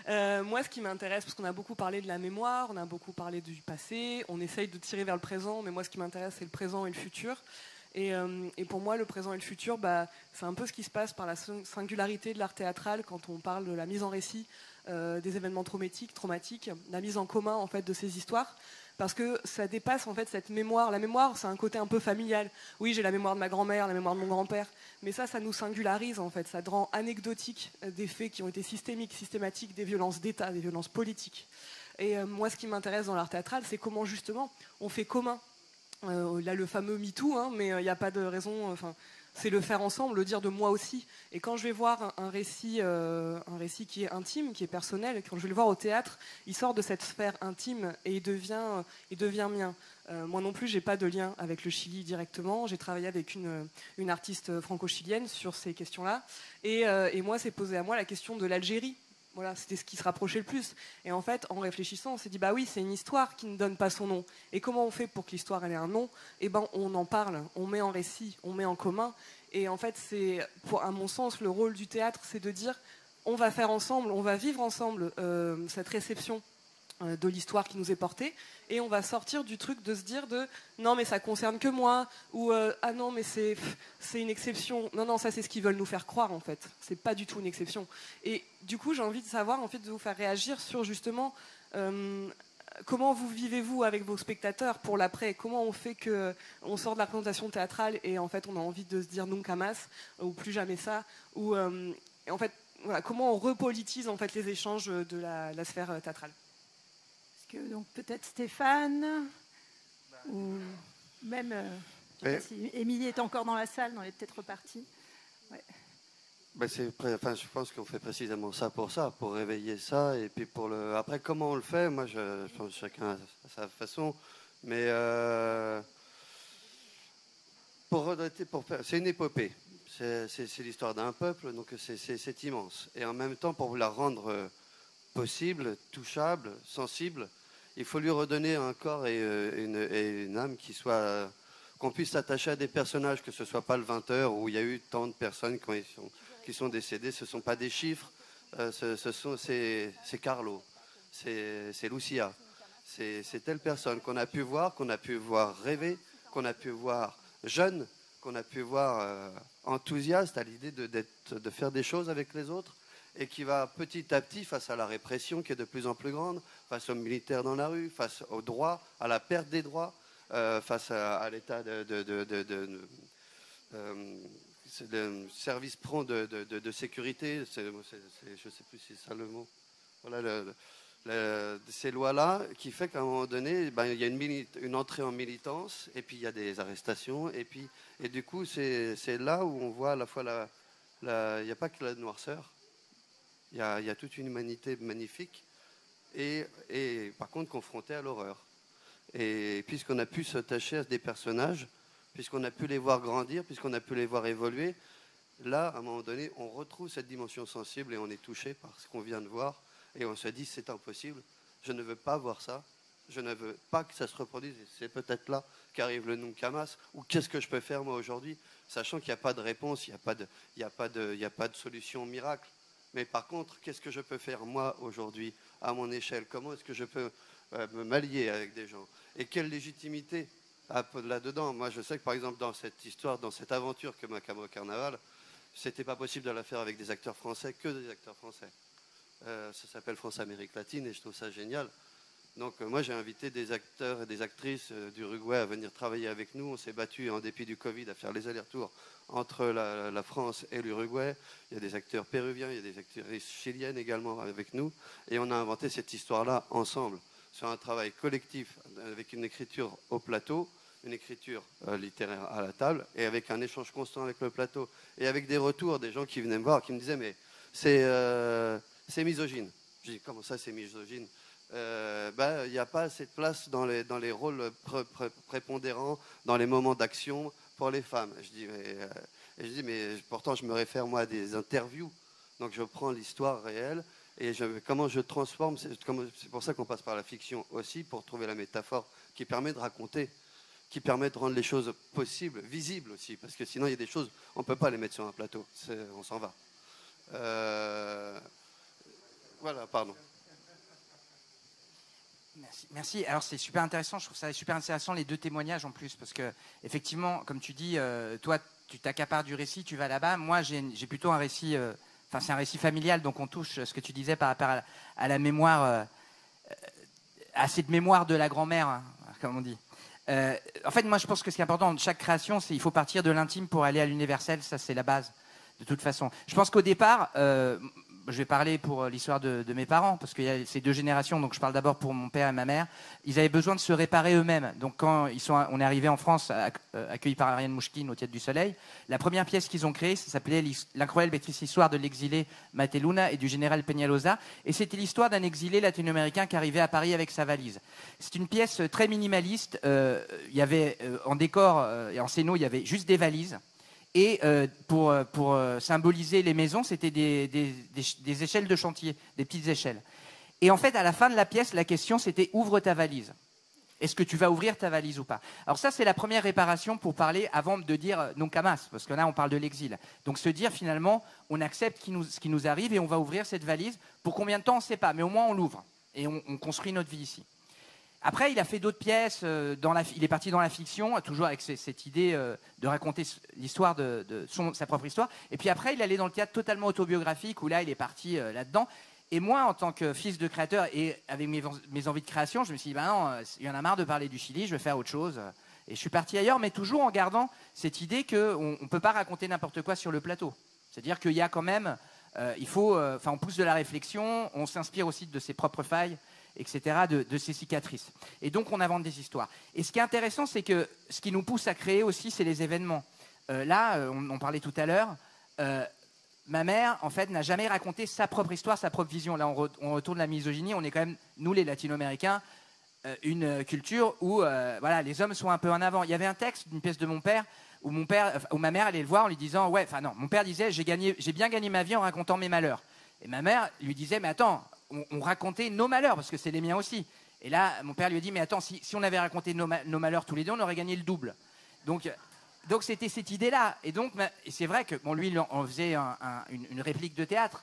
Moi, ce qui m'intéresse, parce qu'on a beaucoup parlé de la mémoire, on a beaucoup parlé du passé, on essaye de tirer vers le présent, mais moi, ce qui m'intéresse, c'est le présent et le futur. Et pour moi, le présent et le futur, c'est un peu ce qui se passe par la singularité de l'art théâtral quand on parle de la mise en récit des événements traumatiques, la mise en commun, en fait, de ces histoires. parce que ça dépasse en fait cette mémoire. La mémoire, c'est un côté un peu familial. Oui, j'ai la mémoire de ma grand-mère, la mémoire de mon grand-père, mais ça nous singularise en fait. Ça rend anecdotique des faits qui ont été systématiques, des violences d'État, des violences politiques. Et moi, ce qui m'intéresse dans l'art théâtral, c'est comment justement on fait commun. Là, le fameux MeToo, hein, mais il n'y a pas de raison. C'est le faire ensemble, le dire de moi aussi. Et quand je vais voir un récit qui est intime, qui est personnel, quand je vais le voir au théâtre, il sort de cette sphère intime et il devient mien. Moi non plus, j'ai pas de lien avec le Chili directement. J'ai travaillé avec une artiste franco-chilienne sur ces questions-là. Et moi, c'est posé à moi la question de l'Algérie. Voilà, c'était ce qui se rapprochait le plus. Et en fait, en réfléchissant, on s'est dit, bah oui, c'est une histoire qui ne donne pas son nom. Et comment on fait pour que l'histoire ait un nom ? Eh ben, on en parle, on met en récit, on met en commun. Et en fait, à mon sens, le rôle du théâtre, c'est de dire, on va faire ensemble, on va vivre ensemble cette réception de l'histoire qui nous est portée, et on va sortir du truc de se dire non mais ça concerne que moi, ou ah non mais c'est une exception, non ça c'est ce qu'ils veulent nous faire croire en fait, c'est pas du tout une exception. Et du coup j'ai envie de savoir, en fait, de vous faire réagir sur justement comment vous vivez-vous avec vos spectateurs pour l'après, comment on fait que on sort de la représentation théâtrale et en fait on a envie de se dire nunca más ou plus jamais ça, ou et en fait voilà, comment on repolitise en fait les échanges de la sphère théâtrale. Donc peut-être Stéphane, ou même, je ne sais pas si Émilie est encore dans la salle, non, elle est peut-être repartie. Ouais. Je pense qu'on fait précisément ça, pour réveiller ça, et puis après comment on le fait, moi je pense que chacun a sa façon, mais c'est une épopée, c'est l'histoire d'un peuple, donc c'est immense, et en même temps pour la rendre possible, touchable, sensible, il faut lui redonner un corps et une âme qu'on puisse s'attacher à des personnages, que ce ne soit pas le 20h où il y a eu tant de personnes qui sont décédées. Ce ne sont pas des chiffres, c'est Carlo, c'est Lucia, c'est telle personne qu'on a pu voir rêver, qu'on a pu voir jeune, qu'on a pu voir enthousiaste à l'idée de faire des choses avec les autres, et qui va petit à petit, face à la répression qui est de plus en plus grande, face aux militaires dans la rue, face aux droits, à la perte des droits, face à l'état de service prompt de sécurité, je ne sais plus si c'est ça le mot, voilà, ces lois-là, qui fait qu'à un moment donné, il y a une entrée en militance, et puis il y a des arrestations, et du coup, c'est là où on voit à la fois il n'y a pas que la noirceur, il y a toute une humanité magnifique, et par contre confrontée à l'horreur. Et puisqu'on a pu s'attacher à des personnages, puisqu'on a pu les voir grandir, puisqu'on a pu les voir évoluer, là, à un moment donné, on retrouve cette dimension sensible et on est touché par ce qu'on vient de voir, et on se dit c'est impossible, je ne veux pas voir ça, je ne veux pas que ça se reproduise, et c'est peut-être là qu'arrive le nunca más, ou qu'est-ce que je peux faire moi aujourd'hui, sachant qu'il n'y a pas de réponse, il n'y a pas de solution miracle. Mais par contre, qu'est-ce que je peux faire moi aujourd'hui à mon échelle? Comment est-ce que je peux me m'allier avec des gens? Et quelle légitimité là-dedans? Moi, je sais que par exemple, dans cette histoire, dans cette aventure que Macabro Carnaval, c'était pas possible de la faire avec des acteurs français, que des acteurs français. Ça s'appelle France-Amérique latine et je trouve ça génial. Donc moi, j'ai invité des acteurs et des actrices d'Uruguay à venir travailler avec nous. On s'est battu en dépit du Covid à faire les allers-retours entre la France et l'Uruguay. Il y a des acteurs péruviens, il y a des actrices chiliennes également avec nous. Et on a inventé cette histoire-là ensemble, sur un travail collectif, avec une écriture au plateau, une écriture littéraire à la table, et avec un échange constant avec le plateau, et avec des retours des gens qui venaient me voir, qui me disaient « mais c'est misogyne ». Je dis « comment ça c'est misogyne ?» Il n'y a pas assez de place dans les rôles prépondérants, dans les moments d'action pour les femmes. Je dis mais pourtant je me réfère moi à des interviews, donc je prends l'histoire réelle et comment je transforme, c'est pour ça qu'on passe par la fiction aussi, pour trouver la métaphore qui permet de raconter, qui permet de rendre les choses possibles, visibles aussi, parce que sinon il y a des choses, on ne peut pas les mettre sur un plateau, on s'en va. Voilà, pardon. Merci. Alors c'est super intéressant, je trouve ça super intéressant les deux témoignages en plus, parce que effectivement, comme tu dis, toi tu t'accapares du récit, tu vas là-bas. Moi j'ai plutôt un récit, c'est un récit familial, donc on touche ce que tu disais par rapport à la mémoire assez de mémoire de la grand-mère, hein, comme on dit. En fait, moi, je pense que ce qui est important dans chaque création, c'est qu'il faut partir de l'intime pour aller à l'universel. Ça, c'est la base, de toute façon. Je pense qu'au départ, je vais parler pour l'histoire de mes parents, parce qu'il y a ces deux générations, donc je parle d'abord pour mon père et ma mère. Ils avaient besoin de se réparer eux-mêmes. Donc quand on est arrivé en France, accueillis par Ariane Mouchkine au Théâtre du Soleil, la première pièce qu'ils ont créée, ça s'appelait L'incroyable et triste histoire de l'exilé Mateluna et du général Peñalosa. Et c'était l'histoire d'un exilé latino-américain qui arrivait à Paris avec sa valise. C'est une pièce très minimaliste. Il y avait en décor et en scéno, il y avait juste des valises. Et pour symboliser les maisons, c'était des échelles de chantier, des petites échelles. Et en fait, à la fin de la pièce, la question, c'était « Ouvre ta valise ». Est-ce que tu vas ouvrir ta valise ou pas? Alors ça, c'est la première réparation pour parler, avant de dire « non camas », parce que là, on parle de l'exil. Donc se dire, finalement, on accepte ce qui nous arrive et on va ouvrir cette valise. Pour combien de temps, on ne sait pas, mais au moins, on l'ouvre. Et on construit notre vie ici. Après, il a fait d'autres pièces. Il est parti dans la fiction, toujours avec cette idée de raconter l'histoire sa propre histoire. Et puis après, il allait dans le théâtre totalement autobiographique, où là, il est parti là-dedans. Et moi, en tant que fils de créateur et avec mes envies de création, je me suis dit, bah non, il y en a marre de parler du Chili, je vais faire autre chose. Et je suis parti ailleurs, mais toujours en gardant cette idée qu'on ne peut pas raconter n'importe quoi sur le plateau. C'est-à-dire qu'il y a quand même, on pousse de la réflexion, on s'inspire aussi de ses propres failles, etc., de ses cicatrices. Et donc, on invente des histoires. Et ce qui est intéressant, c'est que ce qui nous pousse à créer aussi, c'est les événements. On parlait tout à l'heure, ma mère, en fait, n'a jamais raconté sa propre histoire, sa propre vision. Là, on retourne la misogynie. On est quand même, nous, les latino-américains, une culture où les hommes sont un peu en avant. Il y avait un texte d'une pièce de mon père où ma mère allait le voir en lui disant mon père disait j'ai bien gagné ma vie en racontant mes malheurs. Et ma mère lui disait mais attends, on racontait nos malheurs parce que c'est les miens aussi. Et là, mon père lui a dit mais attends, si on avait raconté nos malheurs tous les deux, on aurait gagné le double. Donc c'était cette idée-là. Et donc c'est vrai que lui, on faisait une réplique de théâtre.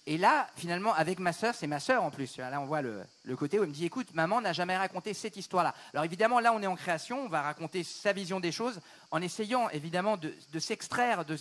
Et là, finalement, avec ma sœur, c'est ma sœur en plus. Là, on voit le côté où elle me dit, écoute, maman n'a jamais raconté cette histoire-là. Alors évidemment, là, on est en création, on va raconter sa vision des choses en essayant évidemment de s'extraire de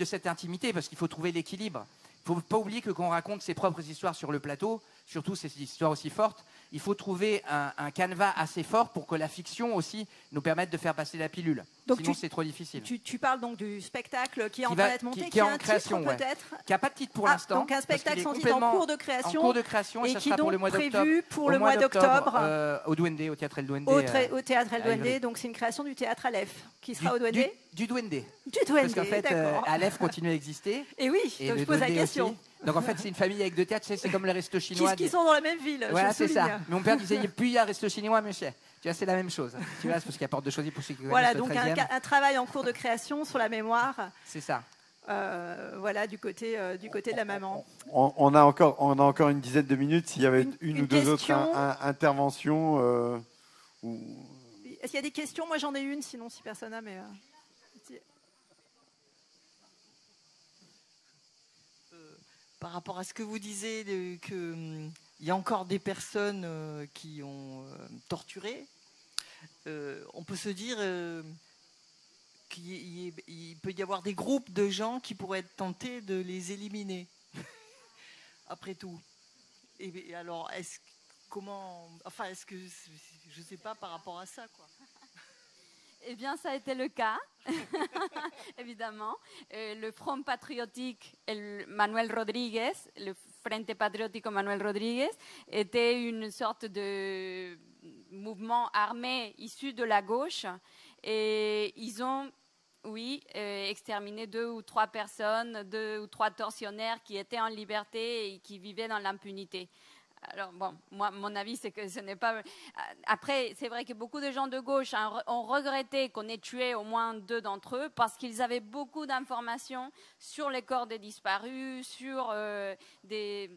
cette intimité, parce qu'il faut trouver l'équilibre. Il ne faut pas oublier que quand on raconte ses propres histoires sur le plateau, surtout ces histoires aussi fortes, il faut trouver un canevas assez fort pour que la fiction aussi nous permette de faire passer la pilule. Donc sinon, c'est trop difficile. Tu parles donc du spectacle qui est en train d'être monté, qui est a en un création, titre peut-être qui n'a pas de titre pour l'instant. Donc un spectacle sans titre en cours de création. En cours de création, et ça qui sera donc pour le mois d'octobre. Prévu pour le mois d'octobre. Au Duende, au Théâtre El Duende. Au Théâtre El Duende, donc c'est une création du Théâtre Aleph qui sera au Duende. Du Duende. Du Duende, parce qu'en fait, Aleph continue à exister. Et oui, donc je pose la question. Aussi. Donc en fait, c'est une famille avec deux théâtres, c'est comme les restos chinois. Qui sont dans la même ville. Voilà, c'est ça. Mais mon père disait, puis il y a un resto chinois, monsieur. Tu vois, c'est la même chose. Tu vois, c'est parce qu'il y a Porte de Choisy pour ceux qui connaissent voilà, le donc 13e. un travail en cours de création sur la mémoire. C'est ça. Du côté de la maman. On a encore une dizaine de minutes. S'il y avait une ou deux autres interventions. Est-ce qu'il y a des questions? Moi, j'en ai une, sinon, si personne n'a, mais... Par rapport à ce que vous disiez, qu'il y a encore des personnes qui ont torturé, on peut se dire qu'il peut y avoir des groupes de gens qui pourraient être tentés de les éliminer, après tout. Et alors, est-ce que, je ne sais pas par rapport à ça, quoi. Eh bien, ça a été le cas, évidemment. Le Front patriotique Manuel Rodríguez, le Frente Patriótico Manuel Rodríguez, était une sorte de mouvement armé issu de la gauche. Et ils ont, exterminé 2 ou 3 personnes, 2 ou 3 tortionnaires qui étaient en liberté et qui vivaient dans l'impunité. Alors bon, moi, mon avis, c'est que ce n'est pas... Après, c'est vrai que beaucoup de gens de gauche ont regretté qu'on ait tué au moins 2 d'entre eux parce qu'ils avaient beaucoup d'informations sur les corps des disparus, sur des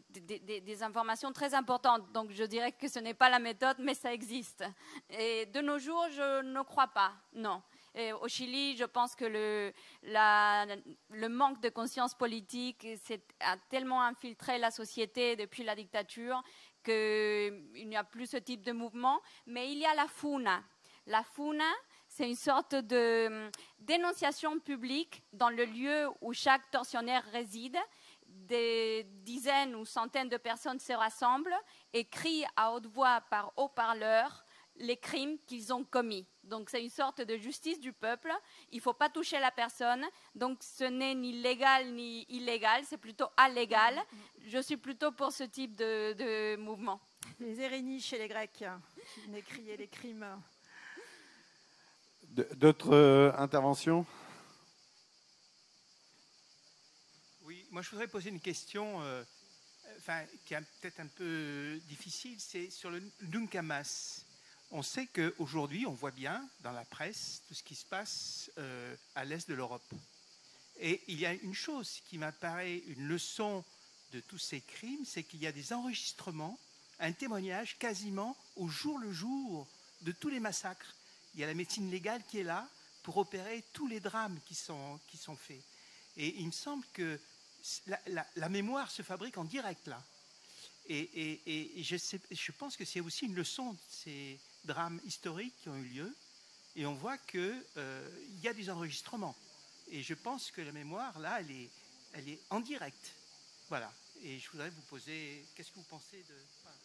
informations très importantes. Donc je dirais que ce n'est pas la méthode, mais ça existe. Et de nos jours, je ne crois pas, non. Et au Chili, je pense que le manque de conscience politique a tellement infiltré la société depuis la dictature qu'il n'y a plus ce type de mouvement. Mais il y a la FUNA. La FUNA, c'est une sorte de dénonciation publique dans le lieu où chaque tortionnaire réside des dizaines ou centaines de personnes se rassemblent et crient à haute voix par haut-parleur les crimes qu'ils ont commis. Donc c'est une sorte de justice du peuple. Il ne faut pas toucher la personne. Donc ce n'est ni légal ni illégal, c'est plutôt allégal. Je suis plutôt pour ce type de mouvement. Les Érénies chez les Grecs, qui venaient crier les crimes. D'autres interventions? Oui, moi je voudrais poser une question qui est peut-être un peu difficile, c'est sur le Nunca Más. On sait qu'aujourd'hui, on voit bien dans la presse tout ce qui se passe à l'est de l'Europe. Et il y a une chose qui m'apparaît une leçon de tous ces crimes, c'est qu'il y a des enregistrements, un témoignage quasiment au jour le jour de tous les massacres. Il y a la médecine légale qui est là pour opérer tous les drames qui sont faits. Et il me semble que la mémoire se fabrique en direct là. Et je pense que c'est aussi une leçon de ces drames historiques qui ont eu lieu. Et on voit qu'il y a des enregistrements. Et je pense que la mémoire, là, elle est en direct. Voilà. Et je voudrais vous poser, qu'est-ce que vous pensez de... Voilà.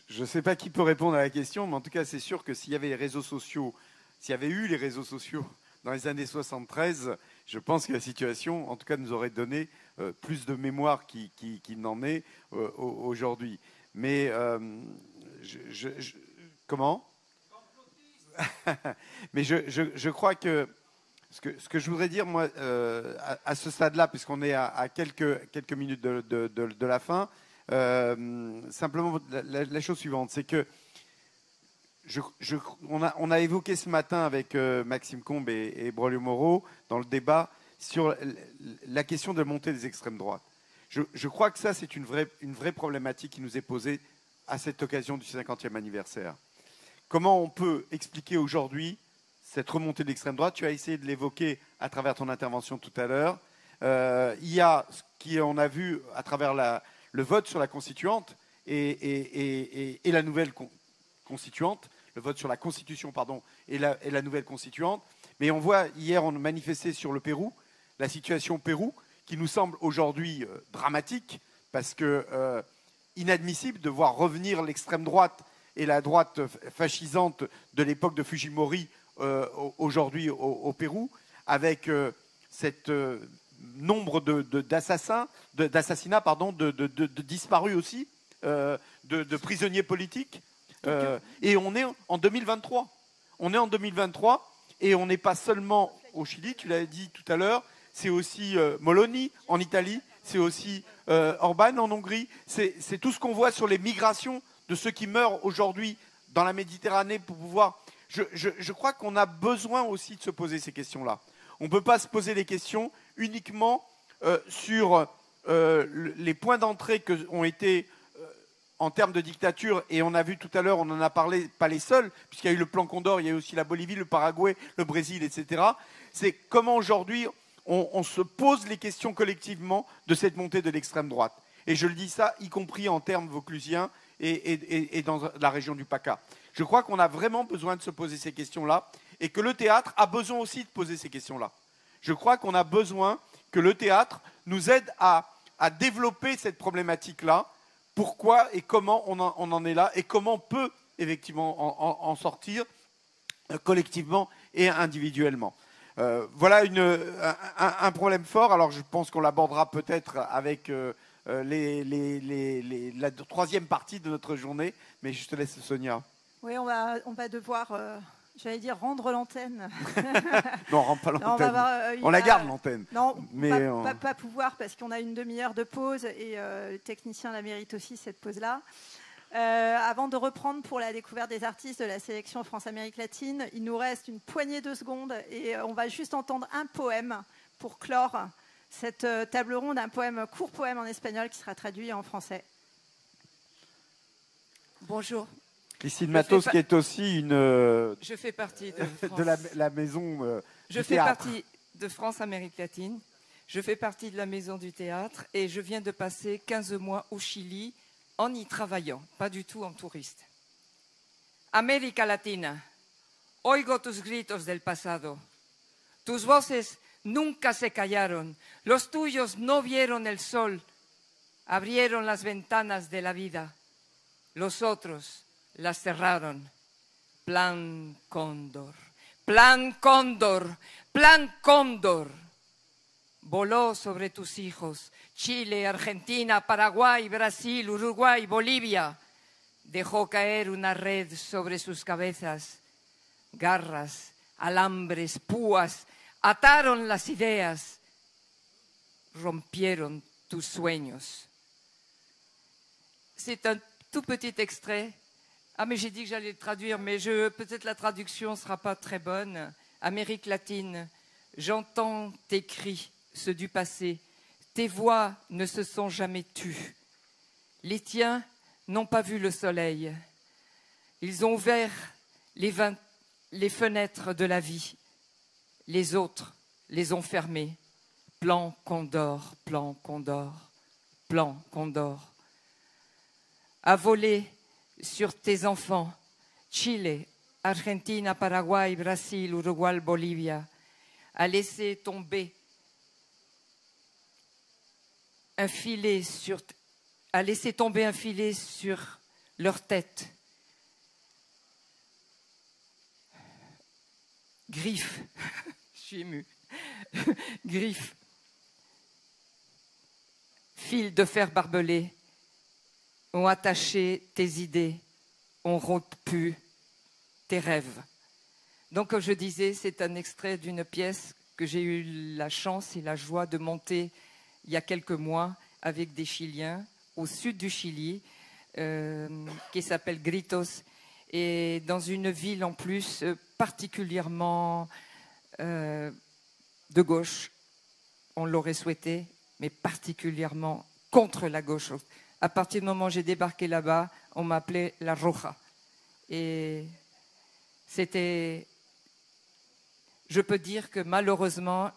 Je ne sais pas qui peut répondre à la question, mais en tout cas, c'est sûr que s'il y avait les réseaux sociaux, s'il y avait eu les réseaux sociaux dans les années 73, je pense que la situation, en tout cas, nous aurait donné plus de mémoire qu'il n'en est aujourd'hui. Mais comment? Mais je crois que ce que je voudrais dire, moi, à ce stade-là, puisqu'on est à quelques minutes de la fin, simplement la chose suivante, c'est que on a évoqué ce matin avec Maxime Combes et Braulio Moreau dans le débat sur la question de la montée des extrêmes droites. Je crois que ça, c'est une vraie problématique qui nous est posée à cette occasion du 50e anniversaire. Comment on peut expliquer aujourd'hui cette remontée de l'extrême droite? Tu as essayé de l'évoquer à travers ton intervention tout à l'heure. Il y a ce qu'on a vu à travers le vote sur la constituante et la nouvelle constituante, le vote sur la constitution, pardon, et la nouvelle constituante. Mais on voit, hier, on manifestait sur le Pérou, la situation au Pérou, qui nous semble aujourd'hui dramatique, parce que inadmissible de voir revenir l'extrême droite et la droite fascisante de l'époque de Fujimori aujourd'hui au Pérou, avec cet nombre d'assassinats, de disparus aussi, de prisonniers politiques. Et on est en 2023. On est en 2023 et on n'est pas seulement au Chili, tu l'as dit tout à l'heure, c'est aussi Meloni en Italie, c'est aussi Orban en Hongrie, c'est tout ce qu'on voit sur les migrations de ceux qui meurent aujourd'hui dans la Méditerranée pour pouvoir... Je crois qu'on a besoin aussi de se poser ces questions-là. On ne peut pas se poser les questions uniquement sur les points d'entrée qui ont été en termes de dictature, et on a vu tout à l'heure, on en a parlé, pas les seuls, puisqu'il y a eu le plan Condor, il y a eu aussi la Bolivie, le Paraguay, le Brésil, etc. C'est comment aujourd'hui on se pose les questions collectivement de cette montée de l'extrême droite. Et je le dis ça, y compris en termes vauclusiens et dans la région du PACA. Je crois qu'on a vraiment besoin de se poser ces questions-là et que le théâtre a besoin aussi de poser ces questions-là. Je crois qu'on a besoin que le théâtre nous aide à développer cette problématique-là. Pourquoi et comment on en est là et comment on peut effectivement en sortir collectivement et individuellement. Voilà un problème fort. Alors je pense qu'on l'abordera peut-être avec la troisième partie de notre journée, mais je te laisse, Sonia. Oui, on va devoir, j'allais dire, rendre l'antenne. Non, on ne rend pas l'antenne. On la garde, l'antenne. Non, mais pas pouvoir, parce qu'on a une demi-heure de pause et le technicien la mérite aussi, cette pause-là. Avant de reprendre pour la découverte des artistes de la sélection France-Amérique latine, il nous reste une poignée de secondes et on va juste entendre un poème pour clore cette table ronde, un court poème en espagnol qui sera traduit en français. Bonjour. Christine Matos, qui est aussi une... je fais partie de, France. De la maison je fais partie de France-Amérique latine. Je fais partie de la maison du théâtre et je viens de passer 15 mois au Chili en y travaillant, pas du tout en touriste. América Latina, oigo tus gritos del pasado, tus voces nunca se callaron. Los tuyos no vieron el sol, abrieron las ventanas de la vida. Los otros las cerraron. Plan Cóndor, plan Cóndor, plan Cóndor. Voló sobre tus hijos, Chile, Argentina, Paraguay, Brasil, Uruguay, Bolivia. Dejó caer una red sobre sus cabezas. Garras, alambres, púas, ataron las ideas, rompieron tus sueños. C'est un tout petit extrait. Ah, mais j'ai dit que j'allais le traduire, mais peut-être la traduction ne sera pas très bonne. Amérique latine, j'entends tes cris, ceux du passé. Tes voix ne se sont jamais tues. Les tiens n'ont pas vu le soleil. Ils ont ouvert les fenêtres de la vie. Les autres les ont fermées. Plan Condor, plan Condor, plan Condor. A volé sur tes enfants, Chile, Argentina, Paraguay, Brasil, Uruguay, Bolivia, a laissé tomber un filet sur leur tête. Griffes, je suis émue. Griffes, fils de fer barbelé, ont attaché tes idées, ont rompu tes rêves. Donc, comme je disais, c'est un extrait d'une pièce que j'ai eu la chance et la joie de monter il y a quelques mois avec des Chiliens au sud du Chili, qui s'appelle Gritos, et dans une ville en plus particulièrement de gauche, on l'aurait souhaité, mais particulièrement contre la gauche. À partir du moment où j'ai débarqué là-bas, on m'appelait la Roja. Et c'était... Je peux dire que malheureusement,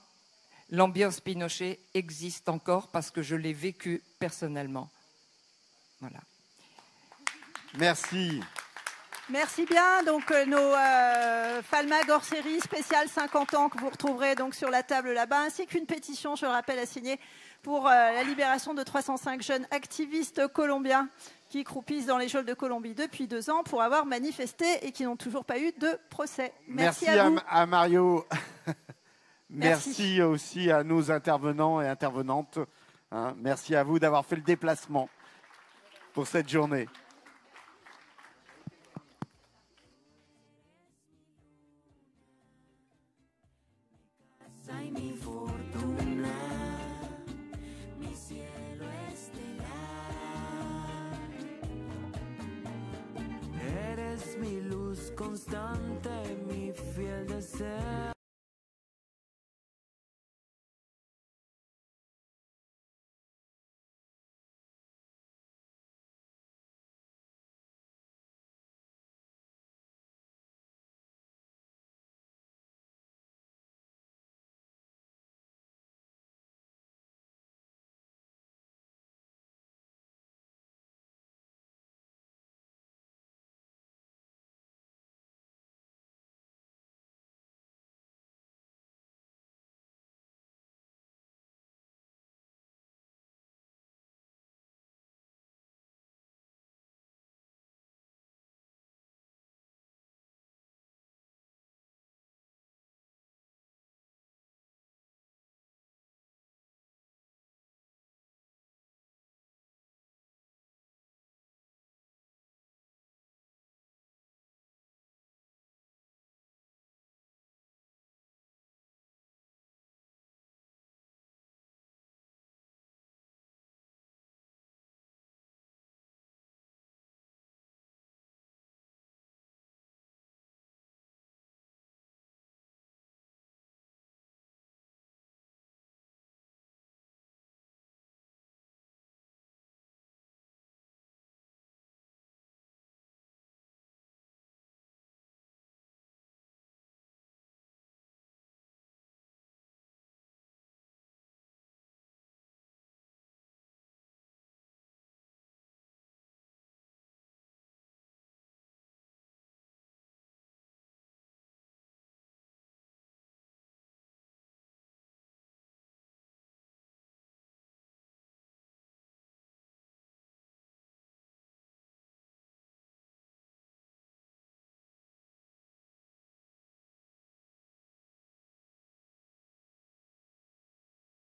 l'ambiance Pinochet existe encore parce que je l'ai vécu personnellement. Voilà. Merci. Merci bien. Donc nos Falmag hors série spéciale 50 ans que vous retrouverez donc sur la table là-bas, ainsi qu'une pétition, je le rappelle, à signer pour la libération de 305 jeunes activistes colombiens qui croupissent dans les geôles de Colombie depuis 2 ans pour avoir manifesté et qui n'ont toujours pas eu de procès. Merci à vous. À Mario. Merci aussi à nos intervenants et intervenantes. Hein. Merci à vous d'avoir fait le déplacement pour cette journée. Eres mi luz constante, mi fiel deseo.